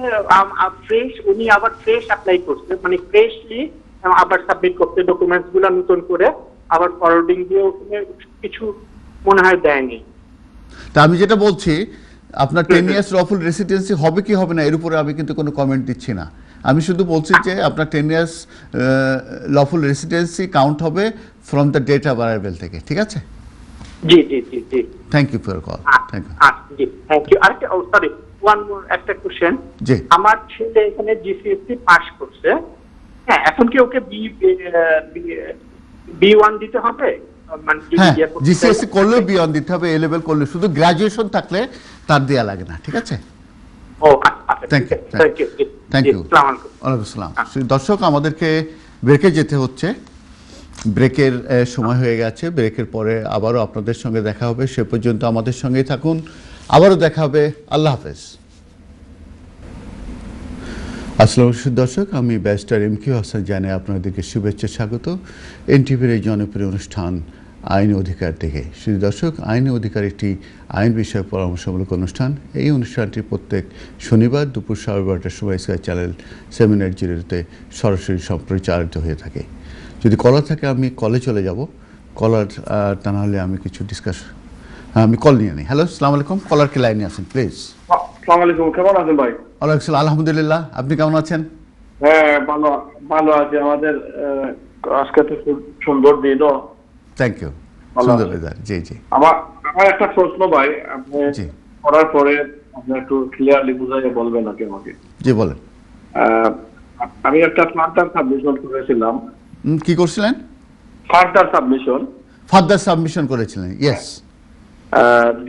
S8: ফ্রেশ, উনি আবার ফ্রেশ অ্যাপ্লাই করছে, মানে ফ্রেশলি আবার সাবমিট করতে ডকুমেন্টস গুলো নতুন করে আবার ফরওয়ার্ডিং দিয়ে, ওখানে কিছু মনে হয় দেয়নি।
S1: তা আমি যেটা বলছি, আপনার 10 ইয়ার্স লফুল রেসিডেন্সি হবে কি হবে না এর উপরে আমি কিন্তু কোনো কমেন্ট দিচ্ছি না। আমি শুধু বলছি যে আপনার 10 ইয়ার্স লফুল রেসিডেন্সি কাউন্ট হবে from the date of arrival থেকে, ঠিক আছে?
S8: জি জি জি জি,
S1: thank you for your call. Thank you.
S8: জি, থ্যাংক ইউ। আরেকটা, সরি, ওয়ান মোর একটা কোশ্চেন।
S1: জি।
S8: আমার ছেলে এখানে জিসিএসসি পাস করছে, হ্যাঁ, এখন কি ওকে B1 দিতে হবে? মানে
S1: হ্যাঁ, জিসিএসসি করলেও B1 দিতে হবে, এ লেভেল করলে, শুধু গ্রাজুয়েশন থাকলে তার দেয়া লাগে না, ঠিক আছে?
S8: ও আচ্ছা,
S1: থ্যাংক ইউ, থ্যাংক ইউ। ওয়ালাইকুম আসসালাম। দর্শক, আমাদেরকে ব্রেকে যেতে হচ্ছে, ব্রেকের সময় হয়ে গেছে। ব্রেকের পরে আবারও আপনাদের সঙ্গে দেখা হবে, সে পর্যন্ত আমাদের সঙ্গেই থাকুন। আবারও দেখা হবে। আল্লাহ হাফেজ। আসসালামু আলাইকুম দর্শক, আমি ব্যারিস্টার MQ হাসান জানাই আপনাদেরকে শুভেচ্ছা, স্বাগত এনটিভির এই জনপ্রিয় অনুষ্ঠান আইনি অধিকার থেকে। শুধু দর্শক, আইনি অধিকার একটি আইন বিষয়ক পরামর্শমূলক অনুষ্ঠান। এই অনুষ্ঠানটি প্রত্যেক শনিবার দুপুর 12:30টার সময় স্কাই চ্যানেল 780-তে সরাসরি সম্প্রচারিত হয়ে থাকে। যদি কলার থাকে আমি কলে চলে যাব, কলার তা নাহলে আমি কিছু আমি কল নিয়ে নিই। হ্যালো, আসসালামু আলাইকুম। কলার কে লাইনে আছেন প্লিজ।
S6: আসসালামু আলাইকুম, কেমন আছেন ভাই?
S1: ওয়ালাইকুম আসসালাম, আলহামদুলিল্লাহ। আপনি কেমন আছেন?
S9: হ্যাঁ, ভালো ভালো আছে। আমাদের আজকে তো খুব সুন্দর দিনও।
S1: থ্যাংক ইউ,
S9: ভালো
S1: সুন্দর
S9: আছে।
S1: ওয়েদার। জি জি
S9: আমার আমার একটা প্রশ্ন ভাই, আপনি
S1: জি
S9: করার পরে আপনি একটু ক্লিয়ারলি বুঝাইয়ে বলবেন নাকি আমাকে।
S1: জি বলেন।
S9: আহ, আমি একটা ফার্দার সাবমিশন করেছিলাম।
S1: কি করছিলেন?
S9: ফার্দার সাবমিশন
S1: ফার্দার সাবমিশন করেছিলেন? ইয়েস।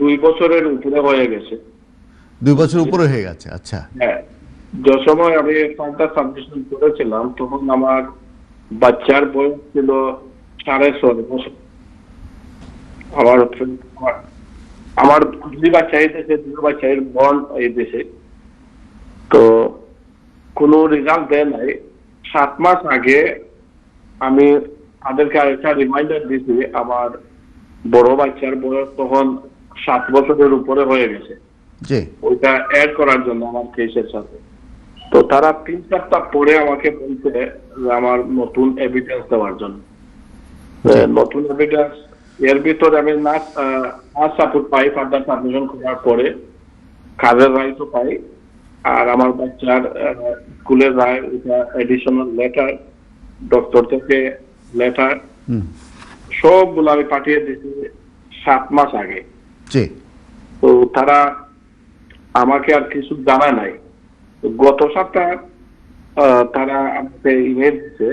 S9: 2 বছরের উপরে হয়ে গেছে।
S1: 2 বছর উপরে হয়ে গেছে। আচ্ছা।
S9: হ্যাঁ, যে সময় আমি ফার্দার সাবমিশন করেছিলাম তখন আমার বাচ্চার বয়স ছিল 6.5 বছর। আমার আমার 2 বাচ্চা এই দেশে, 2 বাচ্চার বোন এই দেশে। তো কোনো রেজাল্ট দেয় নাই। 7 মাস আগে আমি তাদেরকে আরেকটা রিমাইন্ডার দিয়েছি, আমার বড় বাচ্চার বয়স তখন 7 বছরের উপরে হয়ে গেছে,
S1: জি
S9: ওইটা অ্যাড করার জন্য আমার কেসের সাথে। তো তারা 3 সপ্তাহ পরে আমাকে বলছে যে আমার নতুন এভিডেন্স দেওয়ার জন্য। নতুন এভিডেন্স এর ভিতরে আমি না সাপোর্ট পাই ফার্দার সাবমিশন করার পরে, কাজের রাইটও পাই, আর আমার বাচ্চার স্কুলের রায়, ওইটা এডিশনাল লেটার, ডক্টর থেকে লেটার, সবগুলো আমি পাঠিয়ে দিয়েছি 7 মাস আগে।
S1: জি।
S9: তো তারা আমাকে আর কিছু জানা নাই। গত সপ্তাহে তারা আমাকে ইমেল দিচ্ছে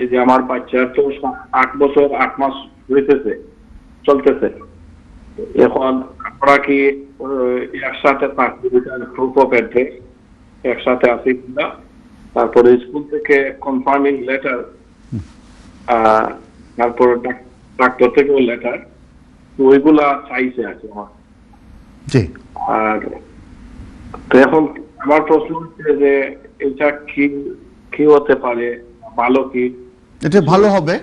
S9: যে আমার বাচ্চার তো 8 বছর 8 মাস হইতেছে, চলতেছে। এখন আমরা কি একসাথে থাকবো, প্রুফ অফ অ্যাড্রেস একসাথে আছি কিনা, তারপরে স্কুল থেকে কনফার্মিং লেটার, তারপর ডাক্তার থেকে লেটার, ওইগুলা চাইছে আছে আমার।
S1: জি।
S9: আর তো এখন আমার প্রশ্ন হচ্ছে যে এটা কি কি হতে পারে, ভালো কি?
S1: এটা ভালো হবে।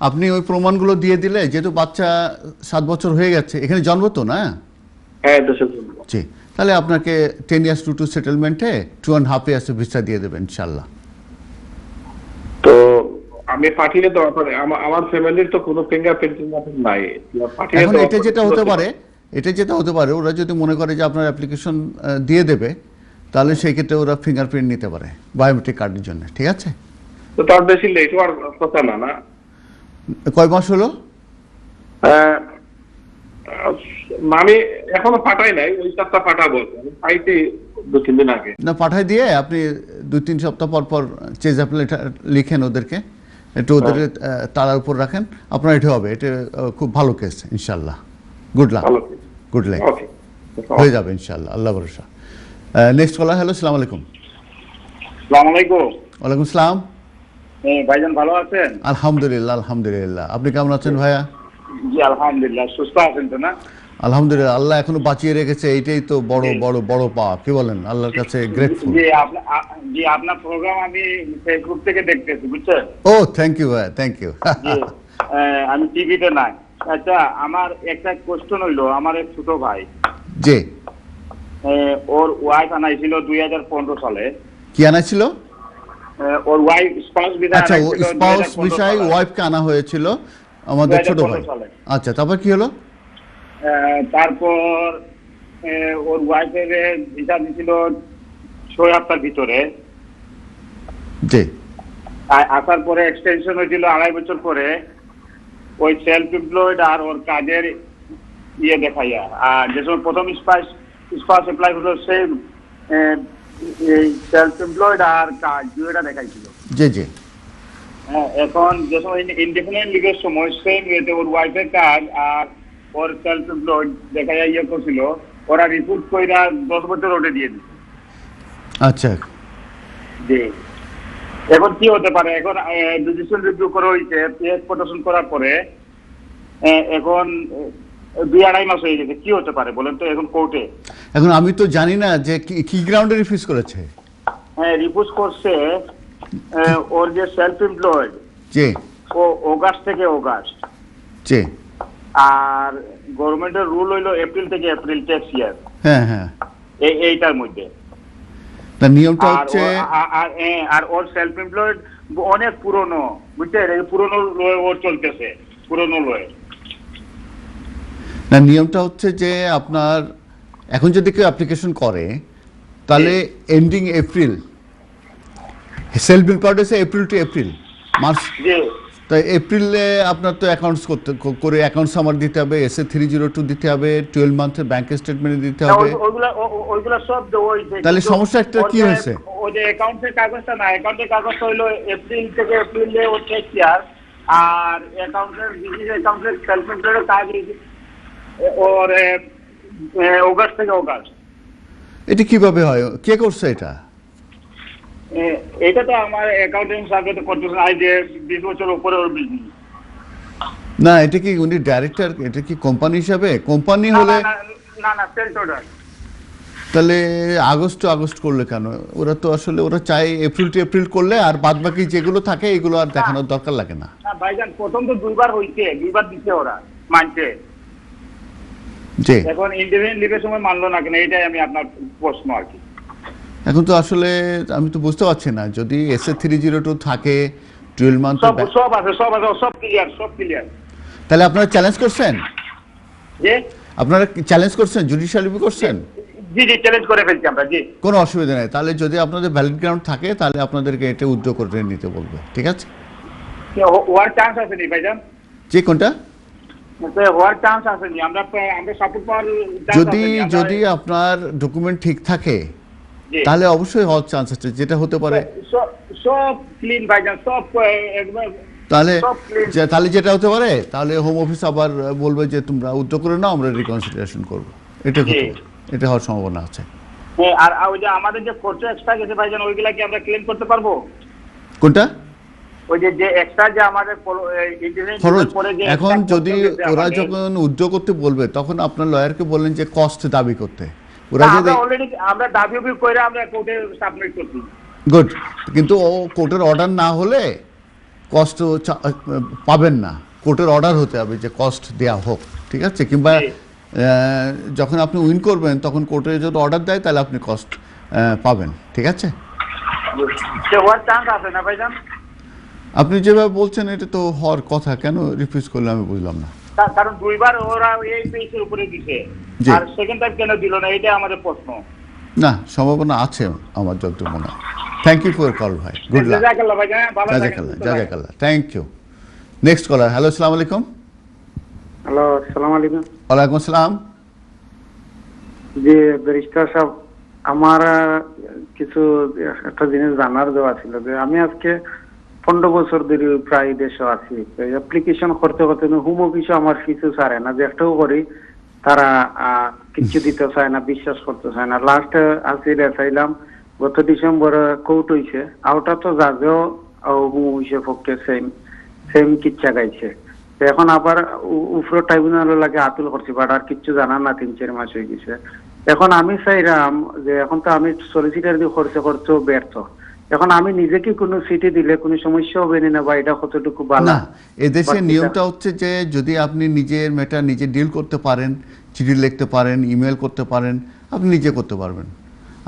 S1: আপনি ওই প্রমাণগুলো দিয়ে দিলে, যেহেতু বাচ্চা 7 বছর হয়ে গেছে, এখানে জন্ম তো না?
S9: হ্যাঁ, দেশে
S1: জি। তাহলে আপনাকে 10 ইয়ার্স টু সেটেলমেন্টে 2.5 ইয়ার্স ভিসা দিয়ে দেবেন ইনশাল্লাহ।
S9: তো আমি পাঠিয়ে দেওয়ার পরে আমার ফ্যামিলির তো কোনো ফিঙ্গারপ্রিন্টিং নাই।
S1: এখন এটা যেটা হতে পারে, ওরা যদি মনে করে যে আপনার অ্যাপ্লিকেশন দিয়ে দেবে, তাহলে সেই ক্ষেত্রে ওরা ফিঙ্গারপ্রিন্ট নিতে পারে বায়োমেট্রিক কার্ডের জন্য। ঠিক আছে?
S9: তো তার বেশি লেট হওয়ার কথা না। না,
S1: কয় মাস হলো?
S9: আমি এখনো পাঠাই নাই, ওই সপ্তাহ পাঠাবো। পাইতে 2-3 দিন আগে।
S1: না, পাঠাই দিয়ে আপনি 2-3 সপ্তাহ পর পর চেজ আপ লেটার লিখেন ওদেরকে, একটু ওদের তাড়ার উপর রাখেন, আপনার এটা হবে। এটা খুব ভালো কেস ইনশাল্লাহ। গুড লাক, গুড লাক, হয়ে যাবে ইনশাল্লাহ, আল্লাহ ভরসা। Next caller. হ্যালো, আসসালামু আলাইকুম।
S10: আসসালামু আলাইকুম।
S1: ওয়ালাইকুম আসসালাম।
S10: ভাইজান ভালো আছেন?
S1: আলহামদুলিল্লাহ, আলহামদুলিল্লাহ। আপনি কেমন আছেন ভাইয়া?
S10: জি আলহামদুলিল্লাহ। সুস্থ আছেন তো না?
S1: আলহামদুলিল্লাহ, আল্লাহ এখনো বাঁচিয়ে রেখেছে, এইটাই তো বড় বড় বড় পাওয়া। কি বলেন? আল্লাহর কাছে গ্রেটফুল।
S10: জি, আপনার প্রোগ্রাম আমি ফেসবুক থেকে দেখতেছি, বুঝছেন?
S1: ও, থ্যাংক ইউ ভাইয়া, থ্যাংক ইউ।
S10: আমি টিভিতে নাই। আচ্ছা, আমার একটা কোশ্চেন হইলো, আমার এক ছোট ভাই,
S1: জি,
S10: ওর ওয়াইফ আনাইছিল 2015 সালে।
S1: কি আনাইছিল?
S10: ওর ওয়াইফ স্পাউস ভিসা।
S1: আচ্ছা, স্পাউস ভিসায় ওয়াইফকে আনা হয়েছিল আমাদের ছোট ভাই। আচ্ছা, তারপর কি হলো?
S10: তারপর ওর ওয়াইফের ভিসা দিছিল 6 সপ্তাহের ভিতরে।
S1: জি।
S10: আসার পরে এক্সটেনশন হয়েছিল 2.5 বছর পরে। ওই সেলফ এমপ্লয়েড আর ওর কাজের ইয়ে দেখাইয়া, আর যে সময় প্রথম স্পাউস অ্যাপ্লাই হলো, সেম সেলফ এমপ্লয়েড আর কাজ দুইটা দেখাইছিল।
S1: জি জি।
S10: হ্যাঁ, এখন যে সময় ইনডিফিনিট লিগের সময় সেম ইয়েতে ওর ওয়াইফের কাজ আর ওর সেলফ এমপ্লয়েড দেখাইয়া ইয়ে করছিল, ওরা রিপোর্ট কইরা 10 বছর ওটা দিয়ে দিচ্ছে।
S1: আচ্ছা।
S10: জি। এখন কি হতে পারে? এখন ডিসিশন রিভিউ করা হয়েছে, পিএস কোটেশন করার পরে এখন 2-2.5 মাস হয়ে গেছে। কি হতে পারে বলেন তো এখন কোর্টে?
S1: এখন আমি তো জানি না যে কি গ্রাউন্ডে রিফিউজ করেছে।
S10: হ্যাঁ, রিফিউজ করছে ওর যে সেলফ এমপ্লয়েড,
S1: জি,
S10: ও অগাস্ট থেকে অগাস্ট,
S1: জি,
S10: আর গভর্নমেন্টের রুল হইলো এপ্রিল থেকে এপ্রিল ট্যাক্স ইয়ার।
S1: হ্যাঁ হ্যাঁ,
S10: এইটার মধ্যে
S1: তার নিয়মটা হচ্ছে,
S10: আর ওর সেলফ এমপ্লয়েড অনেক পুরনো, বুঝছেন? এই পুরনো ওর চলতেছে, পুরনো লয়ে।
S1: না, নিয়মটা হচ্ছে যে আপনার এখন যদি কেউ অ্যাপ্লিকেশন করে, তাহলে এন্ডিং এপ্রিল সেলফ এমপ্লয়েড হচ্ছে এপ্রিল টু এপ্রিল মার্চ।
S10: জি
S1: তো এপ্রিলে আপনার তো অ্যাকাউন্টস করে অ্যাকাউন্ট সামার দিতে হবে, এসএ 302 দিতে হবে, 12 মান্থের ব্যাংক স্টেটমেন্ট দিতে হবে।
S10: ওইগুলা সব ওই
S1: তাহলে সমস্যা একটা কি হয়েছে?
S10: ওই যে অ্যাকাউন্টের কাগজটা না, অ্যাকাউন্টের কাগজটা হইলো এপ্রিল থেকে এপ্রিলে ও টেক ইয়ার, আর অ্যাকাউন্টের বিজনেস অ্যাকাউন্টের সেলফ এমপ্লয়েডের কাজ ওর অগাস্ট থেকে অগাস্ট।
S1: এটা কিভাবে হয়, কে করছে এটা?
S10: এটা তো আমার অ্যাকাউন্টিং সার্ভে তো করতেছে, আই যে 20 বছর উপরে ওর বিজনেস।
S1: না, এটা কি উনি ডাইরেক্টর, এটা কি কোম্পানি হিসাবে? কোম্পানি হলে
S10: না সেলস অর্ডার।
S1: তাহলে আগস্ট করলে কেন? ওরা তো আসলে ওরা চায় এপ্রিল টু এপ্রিল করলে, আর বাদ বাকি যেগুলো থাকে এগুলো আর দেখানোর দরকার লাগে না।
S10: না ভাইজান, প্রথম তো দুইবার হইছে, দুইবার দিচ্ছে ওরা, মানছে।
S1: জি,
S10: এখন ইন্ডিভিজুয়াল লিভের সময় মানলো না কেন, এটাই আমি আপনার প্রশ্ন আর কি।
S1: এখন তো আসলে আমি তো বুঝতে পারছি না, যদি এসএ 302 থাকে 12 মান্থ,
S10: সব আছে, সব ক্লিয়ার।
S1: তাহলে আপনারা চ্যালেঞ্জ করছেন?
S10: জি,
S1: আপনারা চ্যালেঞ্জ করছেন, জুডিশিয়াল রিভিউ করছেন?
S10: জি চ্যালেঞ্জ করে ফেলছি আমরা। জি,
S1: কোনো অসুবিধা নেই। তাহলে যদি আপনাদের ভ্যালিড গ্রাউন্ড থাকে তাহলে আপনাদেরকে এটা উদ্যোগ করে নিতে বলবে, ঠিক আছে?
S10: হওয়ার চান্স আছে নি ভাইজান?
S1: যে কোনটা
S10: হওয়ার চান্স আছে নি? আমরা সাপোর্ট পাওয়ার
S1: যদি আপনার ডকুমেন্ট ঠিক থাকে তাহলে অবশ্যই হওয়ার চান্স আছে। যেটা হতে পারে
S10: সব ক্লিন ভাইজান, সব একদম।
S1: তাহলে যেটা হতে পারে, তাহলে হোম অফিস আবার বলবে যে তোমরা উদ্যোগ করে নাও, আমরা রিকনসিডারেশন করবো। এটা হওয়ার সম্ভাবনা আছে।
S10: আর ওই যে আমাদের যে খরচ এক্সট্রা গেছে ভাইজান, ওইগুলা কি আমরা ক্লেম করতে পারবো?
S1: কোনটা?
S10: ওই যে এক্সট্রা যে আমাদের
S1: খরচ, এখন যদি ওরা যখন উদ্যোগ করতে বলবে তখন আপনার লয়ারকে বললেন যে কস্ট দাবি করতে। ওরা যদি
S10: আমরা দাবি করে আমরা কোর্টে সাবমিট করছি,
S1: গুড, কিন্তু ও কোর্টের অর্ডার না হলে কস্ট পাবেন না। কোর্টের অর্ডার হতে হবে যে কস্ট দেয়া হোক, ঠিক আছে? কিংবা যখন আপনি উইন করবেন তখন কোর্টে যদি অর্ডার দেয় তাহলে আপনি কস্ট পাবেন, ঠিক আছে? আপনি যেভাবে বলছেন এটা তো হওয়ার কথা, কেন রিফিউজ করলে আমি বুঝলাম না।
S10: কারণ দুইবার ওরা এই পেজের উপরে দিছে, আর সেকেন্ড টাইম কেন দিল না, এটা আমাদের প্রশ্ন।
S1: না, সম্ভাবনা আছে আমার যতটুকু মনে হয়। থ্যাংক ইউ ফর কল ভাই, গুড লাক। জাজাকাল্লাহ, thank you. Next caller. Hello, আসসালামু আলাইকুম।
S11: হ্যালো, আসসালামু আলাইকুম।
S1: ওয়ালাইকুম আসসালাম।
S11: জি ব্যারিস্টার সাহেব, আমার কিছু একটা জিনিস জানার দেওয়া ছিল যে আমি আজকে 15 বছর ধরে প্রায় দেশে আছি। অ্যাপ্লিকেশন করতে হোম অফিসে আমার কিছু ছাড়ে না, যে একটাও করি তারা কিছু দিতে চায় না, বিশ্বাস করতে চায় না। লাস্ট আসিলে চাইলাম গত ডিসেম্বরে কোর্ট হয়েছে, আউটা তো জাজেও হোম অফিসের পক্ষে সেম কিচ্ছা গাইছে। এখন আবার উপর ট্রাইব্যুনালের লাগে আপিল করছি, বাট আর কিচ্ছু জানার না, 3-4 মাস হয়ে গেছে। এখন আমি চাইলাম যে এখন তো আমি সলিসিটার দিয়ে করতেও ব্যর্থ, এখন আমি নিজেকে কোনো সিটি দিলে কোনো সমস্যা হবে না, বা এটা কতটুকু ভালো?
S1: না, এদেশের নিয়মটা হচ্ছে যে যদি আপনি নিজের ম্যাটার নিজে ডিল করতে পারেন, চিঠি লিখতে পারেন, ইমেল করতে পারেন, আপনি নিজে করতে পারবেন।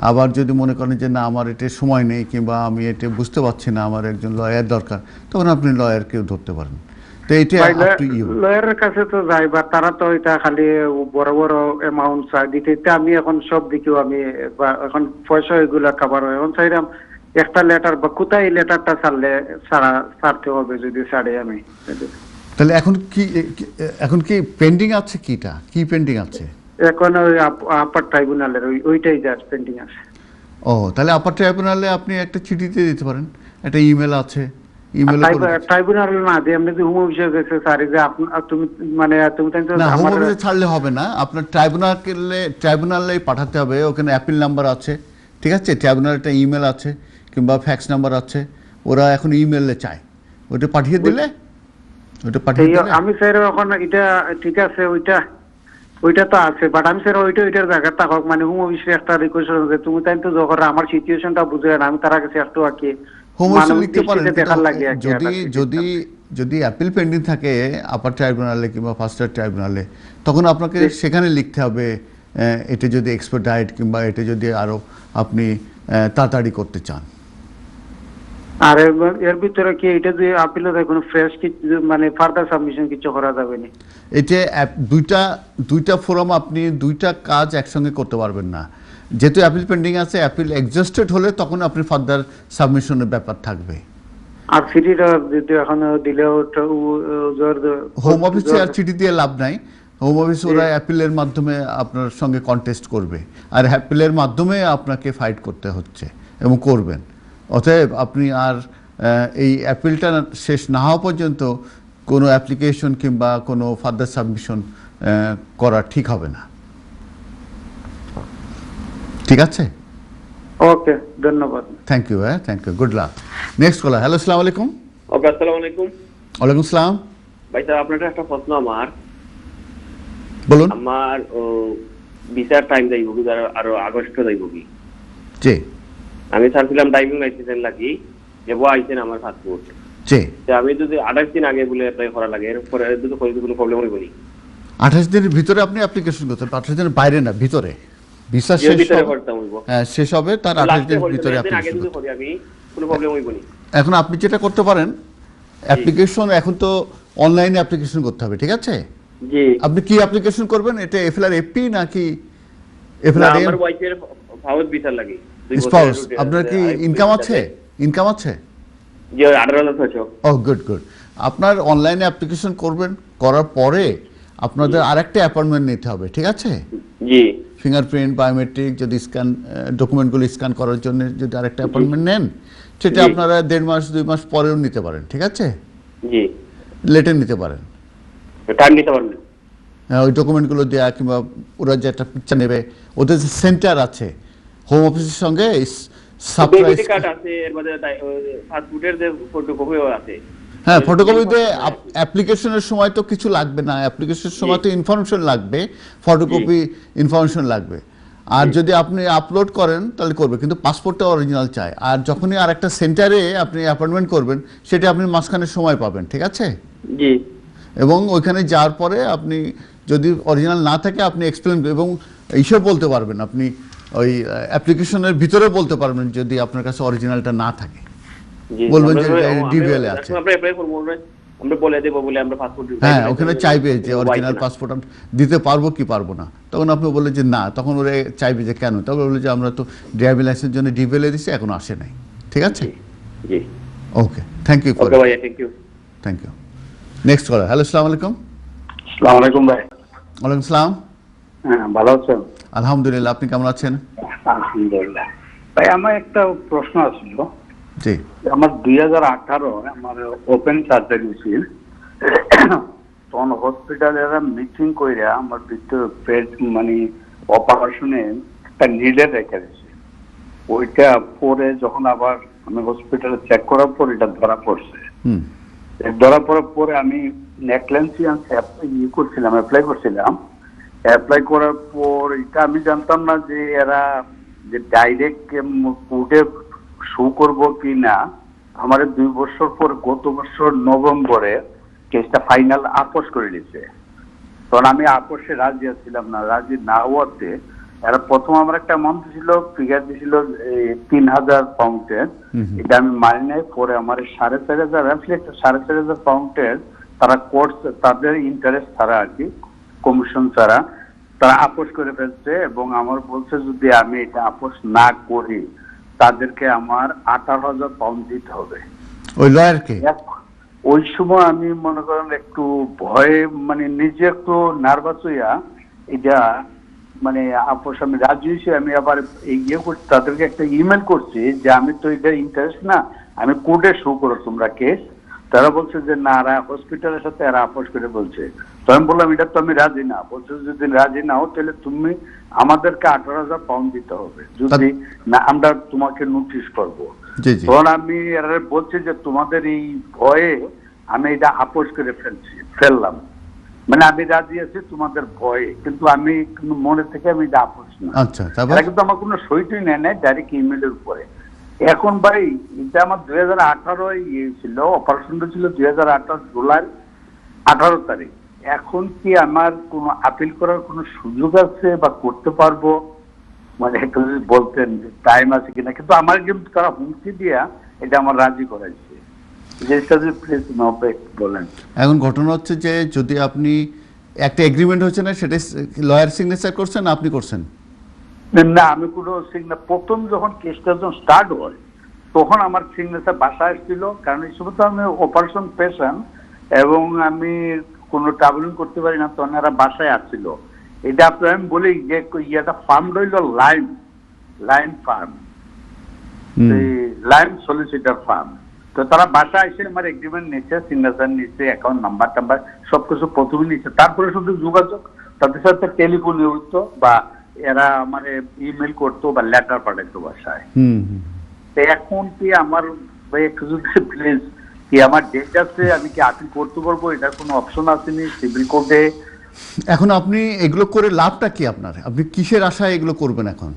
S1: আবার যদি মনে করেন যে না আমার এটা সময় নেই, কিংবা আমি এটা বুঝতে পারছি না, আমার একজন লয়ার দরকার, তখন আপনি লয়ারকেও ধরতে পারেন। তো এটা
S11: লয়ারের কাছে তো যাই, বা তারা তো এটা খালি বড় বড় অ্যামাউন্ট চাই দিতে। আমি এখন সব দিকেও আমি এখন পয়সা এগুলা খাবার হয়, এখন চাইলাম একটা লেটার বা কোথায় লেটারটা ছাড়তে হবে, যদি ছাড়ে আমি।
S1: তাহলে এখন কি পেন্ডিং আছে? কি পেন্ডিং আছে
S11: এখন? ওই আপার ট্রাইব্যুনালের ওইটাই জাস্ট পেন্ডিং আছে।
S1: ও, তাহলে আপার ট্রাইব্যুনালে আপনি একটা চিঠিতে দিতে পারেন, একটা ইমেল আছে,
S11: ট্রাইব্যুনাল না দিয়ে আপনি হোম অফিসে গেছে স্যার, যে তুমি মানে তুমি
S1: না, হোম অফিসে ছাড়লে হবে না, আপনার ট্রাইব্যুনালে পাঠাতে হবে। ওখানে অ্যাপিল নাম্বার আছে, ঠিক আছে? ট্রাইব্যুনাল একটা ইমেল আছে কিংবা ফ্যাক্স নাম্বার আছে, ওরা এখন ইমেলে চায়, ওটা পাঠিয়ে দিলে
S11: আমি স্যার এখন এটা ঠিক আছে, ওইটা তো আছে, বাট আমি স্যার ওইটার জায়গা থাকক, মানে হোম অফিসের একটা রিকোয়েস্ট যে তুমি তাই তো যখন আমার সিচুয়েশনটা বুঝে না, আমি তার কাছে একটু আর কি
S1: যদি অ্যাপিল পেন্ডিং থাকে আপার ট্রাইব্যুনালে কিংবা ফার্স্টার ট্রাইব্যুনালে, তখন আপনাকে সেখানে লিখতে হবে এটা যদি এক্সপার্টাইট কিংবা এটা যদি আরো আপনি তাড়াতাড়ি করতে চান।
S11: আর এর ভিতরে কি এটা যে আপিলে কোনো ফ্রেশ কিছু মানে ফার্দার সাবমিশন কিছু করা যাবে না?
S1: এটা দুইটা ফোরাম, আপনি দুইটা কাজ একসঙ্গে করতে পারবেন না। যেহেতু অ্যাপিল পেন্ডিং আছে, অ্যাপিল এক্সস্টেড হলে তখন আপনি ফার্দার সাবমিশনের ব্যাপার থাকবে।
S11: আর চিঠিটা যদি এখন দিলেও
S1: হোম অফিসে আর চিঠি দিয়ে লাভ নাই। হোম অফিস ওরা অ্যাপিলের মাধ্যমে আপনার সঙ্গে কন্টেস্ট করবে, আর অ্যাপিলের মাধ্যমে আপনাকে ফাইট করতে হচ্ছে এবং করবেন। অতএব আপনি আর এই অ্যাপিলটা শেষ না হওয়া পর্যন্ত কোনো অ্যাপ্লিকেশন কিংবা কোনো ফার্দার সাবমিশন করা ঠিক হবে না। ঠিক আছে,
S11: ওকে, ধন্যবাদ।
S1: Thank you, thank you, good luck. Next caller. Hello, আসসালামু আলাইকুম।
S12: ওকে, আসসালামু আলাইকুম।
S1: ওয়ালাইকুম আসসালাম।
S12: ভাই স্যার, আপনার একটা প্রশ্ন আমার।
S1: বলুন।
S12: আমার ভিসার টাইম যাইব কি, আরো আগস্ট যাইব কি?
S1: জি।
S12: আমি ছাড়ছিলাম ড্রাইভিং লাইসেন্স লাগি, যে বউ আইছেন আমার পাসপোর্ট।
S1: জি।
S12: আমি যদি 28 দিন আগে বলে অ্যাপ্লাই করা লাগে, এরপরে যদি কই কোনো প্রবলেম হইব নি?
S1: 28 দিনের ভিতরে আপনি অ্যাপ্লিকেশন করতে পারেন, 28 দিনের বাইরে না, ভিতরে। ভিসা শেষ শেষ হবে তার 28 দিনের ভিতরে অ্যাপ্লিকেশন করতে হবে। আমি কোনো প্রবলেম হইব নি? এখন আপনি যেটা করতে পারেন, অ্যাপ্লিকেশন এখন তো অনলাইনে অ্যাপ্লিকেশন করতে হবে, ঠিক আছে? জি। আপনি কি অ্যাপ্লিকেশন করবেন? এটা এফএলআর এপি নাকি এফএলআর? আমার ওয়াইফের
S12: ফাউজ ভিসা লাগে।
S1: স্পাউস। আপনার কি ইনকাম আছে? ইনকাম আছে?
S12: জি, 18,000।
S1: ও গুড গুড। আপনার অনলাইনে অ্যাপ্লিকেশন করবেন, করার পরে আপনাদের আরেকটা অ্যাপয়েন্টমেন্ট নিতে হবে, ঠিক আছে?
S12: জি।
S1: ফিঙ্গারপ্রিন্ট, বায়োমেট্রিক, যদি স্ক্যান ডকুমেন্টগুলো স্ক্যান করার জন্য যদি আরেকটা অ্যাপয়েন্টমেন্ট নেন, সেটা আপনারা 1.5 মাস 2 মাস পরেও নিতে পারেন, ঠিক আছে?
S12: জি।
S1: লেটে নিতে পারেন,
S12: টাইম নিতে পারবেন।
S1: ওই ডকুমেন্টগুলো দেওয়া, কিংবা ওরা যে একটা পিকচার নেবে, ওদের যে সেন্টার আছে হোম অফিসের সঙ্গে সারপ্রাইজ
S12: কার্ড আছে, এর মধ্যে পাসপোর্টের যে ফটোকপিও আছে।
S1: হ্যাঁ, ফটোকপিতে অ্যাপ্লিকেশনের সময় তো কিছু লাগবে না, অ্যাপ্লিকেশনের সময় তো ইনফরমেশন লাগবে, ফটোকপি ইনফরমেশন লাগবে। আর যদি আপনি আপলোড করেন তাহলে করবে, কিন্তু পাসপোর্টটা অরিজিনাল চাই। আর যখনই আর একটা সেন্টারে আপনি অ্যাপয়েন্টমেন্ট করবেন, সেটা আপনি মাঝখানে সময় পাবেন, ঠিক আছে?
S12: জি।
S1: এবং ওইখানে যাওয়ার পরে আপনি যদি অরিজিনাল না থাকে, আপনি এক্সপ্লেন এবং এইসব বলতে পারবেন, আপনি ওই অ্যাপ্লিকেশনের ভিতরে বলতে পারবেন যদি আপনার কাছে অরিজিনালটা না থাকে। বলবেন যে ডিভিএল আছে,
S12: আমরা অ্যাপ্লাই করব, আমরা বলে দেব বলে আমরা পাসপোর্ট।
S1: হ্যাঁ, ওখানে চাইবে যে অরিজিনাল পাসপোর্ট দিতে পারবো কি পারবো না। তখন আপনি বললেন যে না, তখন ওরা চাইবে যে কেন, তখন বললে যে আমরা তো ড্রাইভিং লাইসেন্সের জন্য ডিভিএল দিচ্ছি, এখন আসে নাই, ঠিক আছে?
S12: জি।
S1: ওকে, থ্যাংক ইউ।
S12: ওকে ভাই, thank you.
S1: Thank you. Next caller. Hello, আসসালামু আলাইকুম।
S13: আসসালামু আলাইকুম ভাই।
S1: ওয়ালাইকুম আসসালাম।
S13: হ্যাঁ, ভালো আছেন?
S1: আলহামদুলিল্লাহ, আপনি কেমন আছেন?
S13: আলহামদুলিল্লাহ। ভাই, আমার একটা প্রশ্ন আছিল।
S1: জি।
S13: আমার 2018 আমার ওপেন সার্জারি ছিল, তখন হসপিটালে মিটিং কইরা আমার ভিতরে পেট মানে অপারেশনে একটা নিডেল রেখে দিয়েছে। ওইটা পরে যখন আবার আমি হসপিটালে চেক করার পর এটা ধরা পড়ছে। ধরা পড়ার পরে আমি নেকলেন্সিয়ান্স করছিলাম, অ্যাপ্লাই করছিলাম। অ্যাপ্লাই করার পর এটা আমি জানতাম না যে এরা যে ডাইরেক্ট কোর্টে শো করবো কি না। আমার 2 বছর পর গত বছর নভেম্বরে কেসটা ফাইনাল আপোষ করে দিয়েছে। তখন আমি আপোষে রাজি ছিলাম না, রাজি না হওয়াতে এরা প্রথম আমার একটা অ্যামাউন্ট ছিল, ফিগার দিয়েছিল 3,000 পাউন্ডের। এটা আমি মানি নাই। পরে আমার 4,500 পাউন্ডের তারা কোর্স, তাদের ইন্টারেস্ট ছাড়া আর কি, কমিশন ছাড়া তারা আপোষ করে ফেলছে। এবং আমার বলছে যদি আমি এটা আপোষ না করি তাদেরকে আমার 18,000 পাউন্ড দিতে হবে।
S1: ওই লয়ারকে
S13: ওই সময় আমি মনে করেন একটু ভয়ে, মানে নিজে একটু নার্ভাস হইয়া এটা মানে আপোষ আমি রাজি হয়েছি। আমি আবার ইয়ে করছি, তাদেরকে একটা ইমেল করছি যে আমি তো এটা ইন্টারেস্ট না, আমি কোর্টে শো করো তোমরা কেস। তারা বলছে যে না, হসপিটালের সাথে এরা আপোষ করে বলছে। তো আমি বললাম এটা তো আমি রাজি না। বলছে যদি রাজি না হো তাহলে তুমি আমাদেরকে 18,000 পাউন্ড দিতে হবে, যদি না আমরা তোমাকে নোটিশ করবো। তখন আমি এরা বলছি যে তোমাদের এই ভয়ে আমি এটা আপোষ করে ফেললাম, মানে আমি রাজি আছি তোমাদের ভয়ে, কিন্তু আমি মনে থেকে আমি এটা আপোষ না।
S1: আচ্ছা,
S13: কিন্তু আমার কোনো সইটই নেয় নাই, ডাইরেক্ট ইমেলের উপরে। এখন ভাই এটা আমার 2018 ছিল, অপারেশনটা ছিল 2018 জুলাই 18 তারিখ। এখন কি আমার কোনো আপিল করার কোনো সুযোগ আছে বা করতে পারবো? মানে একটু যদি বলতেন যে টাইম আছে কিনা। কিন্তু আমার কিন্তু তারা হুমকি দিয়া এটা আমার রাজি করাইছে, যেটা যদি প্লিজ বলেন।
S1: এখন ঘটনা হচ্ছে যে যদি আপনি একটা এগ্রিমেন্ট হচ্ছে না, সেটা লয়ার সিগনেচার করছেন, আপনি করছেন?
S13: না, আমি কোনো সিগনেচার, প্রথম যখন কেসটা যখন স্টার্ট হয় তখন আমার সিগনেচার বাসায় এসেছিল, কারণ এই সময় তো আমি অপারেশন পেশেন্ট এবং আমি কোনো ট্রাভেলিং করতে পারি না, তখন এরা বাসায় আসছিল। এটা আপনার আমি বলি যে ইয়েটা ফার্ম রইল lime farm, lime solicitor farm. তো তারা বাসায় এসে আমার এগ্রিমেন্ট নিচ্ছে, সিগনেচার নিচ্ছে, অ্যাকাউন্ট নাম্বার টাম্বার সবকিছু প্রথমে নিচ্ছে, তারপরে শুধু যোগাযোগ তাদের সাথে টেলিফোনে হইতো বা এরা আমার ইমেল করতো বা লেটার পাঠাইতো বাসায়। এখন কি আমার প্লিজ কি আমার ডেট আছে, আমি কি আপিল করতে পারবো? এটার কোনো অপশন আসেনি সিভিল কোর্টে।
S1: এখন আপনি এগুলো করে লাভটা কি আপনার? আপনি কিসের আশায় এগুলো করবেন এখন?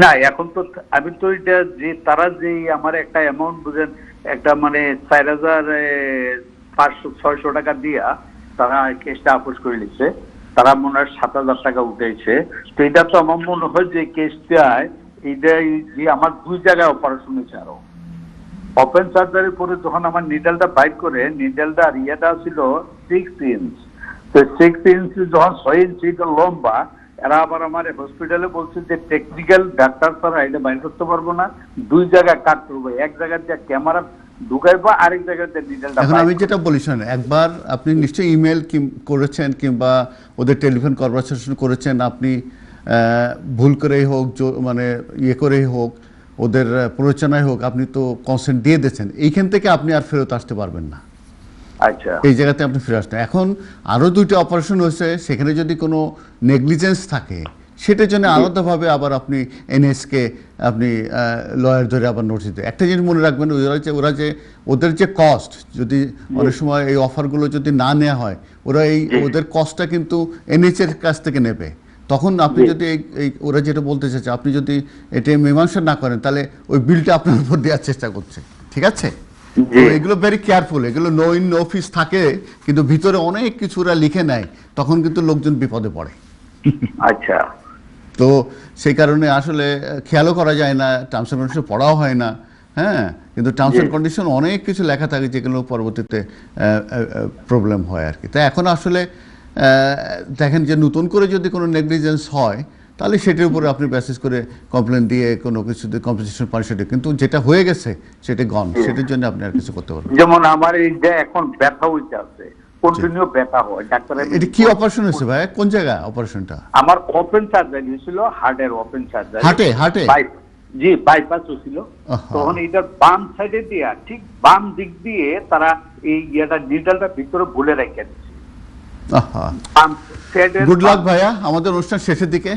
S13: না, এখন তো আমি তো এটা যে তারা যে আমার একটা অ্যামাউন্ট বুঝেন, একটা মানে 4,500-600 টাকা দিয়া তারা কেসটা আপোষ করে নিচ্ছে, তারা মনে হয় 7,000 টাকা উঠেছে। তো এটা তো আমার মনে হয় যে কেসটায় এইটাই যে আমার 2 জায়গায় অপারেশন হয়েছে, আরো ওপেন সার্জারির পরে যখন আমার নিডেলটা বাইট করে, নিডেলটা আর ইয়েটা ছিল 6 ইঞ্চ, তো 6 ইঞ্চ যখন 6 ইঞ্চি লম্বা, এরা আবার আমার হসপিটালে বলছে যে টেকনিক্যাল ডাক্তার ছাড়া এটা বাইর করতে পারবো না, 2 জায়গায় কাট করবো, এক জায়গায় যে ক্যামেরা ঢুকাইবো, আরেক জায়গায় নিডেলটা।
S1: এখন আমি যেটা বলি শোনেন, একবার আপনি নিশ্চয়ই ইমেল করেছেন কিংবা ওদের টেলিফোন কনভারসেশন করেছেন, আপনি ভুল করেই হোক মানে ইয়ে করেই হোক, ওদের প্ররোচনায় হোক, আপনি তো কনসেন্ট দিয়ে দিয়েছেন, এইখান থেকে আপনি আর ফেরত আসতে পারবেন না।
S13: আচ্ছা,
S1: এই জায়গাতে আপনি ফিরে আসতেন। এখন আরও 2টা অপারেশন হয়েছে, সেখানে যদি কোনো নেগলিজেন্স থাকে সেটার জন্য আলাদাভাবে আবার আপনি এনএসকে আপনি লয়ার ধরে আবার নোটিশ দেয়। একটা জিনিস মনে রাখবেন, ওরা যে ওদের যে কস্ট, যদি অনেক সময় এই অফারগুলো যদি না নেওয়া হয়, ওরা ওদের কস্টটা কিন্তু এনএচের কাছ থেকে নেবে। তখন আপনি যদি এই ওরা যেটা বলতে চাইছে, আপনি যদি এটা মীমাংসা না করেন, তাহলে ওই বিলটা আপনার উপর দেওয়ার চেষ্টা করছে। ঠিক আছে? এগুলো ভেরি কেয়ারফুল, এগুলো নো ইন নো ফিস থাকে, কিন্তু ভিতরে অনেক কিছু ওরা লিখে নেয়, তখন কিন্তু লোকজন বিপদে পড়ে।
S13: আচ্ছা,
S1: তো সেই কারণে আসলে খেয়ালও করা যায় না, টার্মস অ্যান্ড কন্ডিশন পড়াও হয় না। হ্যাঁ, কিন্তু টার্মস অ্যান্ড কন্ডিশন অনেক কিছু লেখা থাকে যেগুলো পরবর্তীতে প্রবলেম হয় আর কি। তাই এখন আসলে দেখেন যে নতুন করে যদি কোনো নেগলিজেন্স হয়, তাহলে সেটার উপরে আপনি বেসিস করে কমপ্লেন দিয়ে কোনো কিছু কম্পেনসেশন পান, সেটা কিন্তু যেটা হয়ে গেছে সেটা গন, সেটার জন্য আপনি আর কিছু করতে পারবেন।
S13: যেমন আমার এই যে এখন ব্যথা হইতে আছে, কন্টিনিউ ব্যথা হয়, ডাক্তার।
S1: এটা কি অপারেশন হয়েছে ভাই? কোন জায়গা অপারেশনটা?
S13: আমার ওপেন সার্জারি হয়েছিল, হার্টের ওপেন সার্জারি।
S1: হার্টে?
S13: জি, বাইপাস হয়েছিল। তখন এইটার বাম সাইডে দিয়া, ঠিক বাম দিক দিয়ে তারা এই ইয়েটা নিডলটা ভিতরে ভুলে রেখে দিচ্ছে।
S1: গুড লাক ভাইয়া, আমাদের অনুষ্ঠান শেষের দিকে,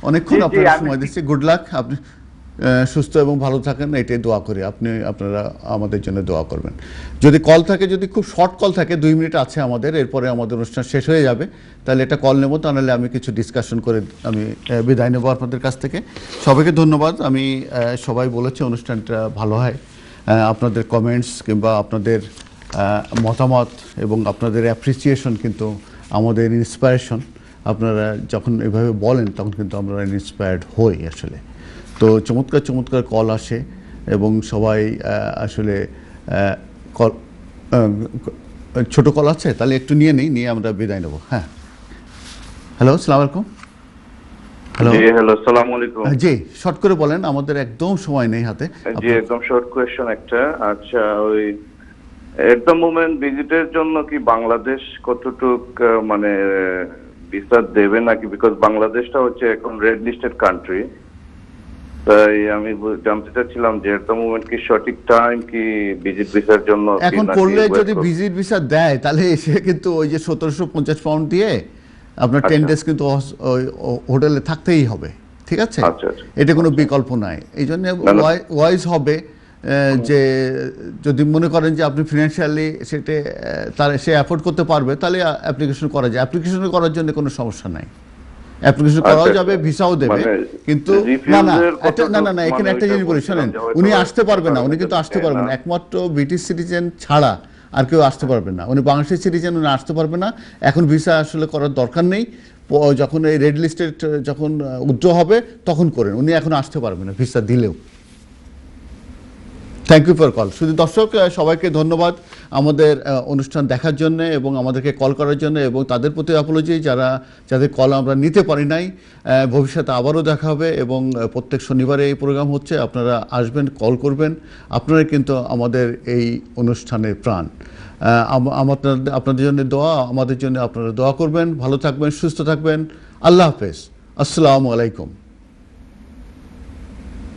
S1: অনেকক্ষণ আপনার সময় দিচ্ছি। গুড লাক, আপনি সুস্থ এবং ভালো থাকেন, এটাই দোয়া করি। আপনারা আমাদের জন্য দোয়া করবেন। যদি কল থাকে, যদি খুব শর্ট কল থাকে, 2 মিনিট আছে আমাদের, এরপরে আমাদের অনুষ্ঠান শেষ হয়ে যাবে, তাহলে এটা কল নেব, তাহলে আমি কিছু ডিসকাশন করে আমি বিদায় নেব আপনাদের কাছ থেকে। সবাইকে ধন্যবাদ। আমি সবাই বলেছে অনুষ্ঠানটা ভালো হয়, আপনাদের কমেন্টস কিংবা আপনাদের মতামত এবং আপনাদের অ্যাপ্রিসিয়েশন কিন্তু আমাদের ইন্সপায়ারেশন। আপনারা যখন এভাবে বলেন তখন কিন্তু আমরা ইন্সপায়ার্ড হই আসলে। তো চমৎকার চমৎকার কল আসে এবং সবাই আসলে কল, ছোট কল আছে, তাহলে একটু নিয়ে আমরা বিদায় নেব। হ্যাঁ, হ্যালো, আসসালামু আলাইকুম। হ্যালো,
S14: আসসালামু আলাইকুম।
S1: জি, শর্ট করে বলেন, আমাদের একদম সময় নেই হাতে।
S14: জি, একদম শর্ট কোয়েশ্চেন একটা। আচ্ছা, ওই এট দ্য মোমেন্ট ভিজিটের জন্য কি বাংলাদেশ কতটুক মানে ভিসা দেবে নাকি? বিকজ বাংলাদেশটা হচ্ছে এখন রেড লিস্টেড কান্ট্রি, তাই আমি জানতে চাচ্ছিলাম যে এট দ্য মোমেন্ট কি সঠিক টাইম কি ভিজিট ভিসার জন্য?
S1: এখন করলে যদি ভিজিট ভিসা দেয়, তাহলে এসে কিন্তু ওই যে 1750 পাউন্ড দিয়ে আপনার 10 ডেজ কিন্তু হোটেলে থাকতেই হবে। ঠিক আছে? এটা কোনো বিকল্প নাই। এই জন্য ওয়াইজ হবে যে যদি মনে করেন যে আপনি ফিনান্সিয়ালি সেটা সে অ্যাফোর্ড করতে পারবে, তাহলে অ্যাপ্লিকেশন করা যায়। অ্যাপ্লিকেশন করার জন্য কোনো সমস্যা নাই, অ্যাপ্লিকেশন করাও যাবে, ভিসাও দেবে। কিন্তু না, এখানে একটা জিনিস বলি শোনেন, উনি আসতে পারবেন না, উনি কিন্তু আসতে পারবেন না, একমাত্র ব্রিটিশ সিটিজেন ছাড়া আর কেউ আসতে পারবে না। উনি বাংলাদেশের সিটিজেন, উনি আসতে পারবে না। এখন ভিসা আসলে করার দরকার নেই, যখন এই রেড লিস্টেড যখন উইথড্র হবে তখন করেন, উনি এখন আসতে পারবেন না ভিসা দিলেও। Thank you for call. শুধু দর্শক সবাইকে ধন্যবাদ। আমাদের অনুষ্ঠান দেখার জন্য এবং আমাদেরকে কল করার জন্য, এবং তাদের প্রতি অ্যাপোলজি যাদের কল আমরা নিতে পারি নাই। ভবিষ্যতে আবারও দেখা হবে এবং প্রত্যেক শনিবারে এই প্রোগ্রাম হচ্ছে, আপনারা আসবেন, কল করবেন, আপনারা কিন্তু আমাদের এই অনুষ্ঠানের প্রাণ। আপনাদের জন্য দোয়া, আমাদের জন্য আপনারা দোয়া করবেন। ভালো থাকবেন, সুস্থ থাকবেন। আল্লাহ হাফেজ, আসসালামু আলাইকুম।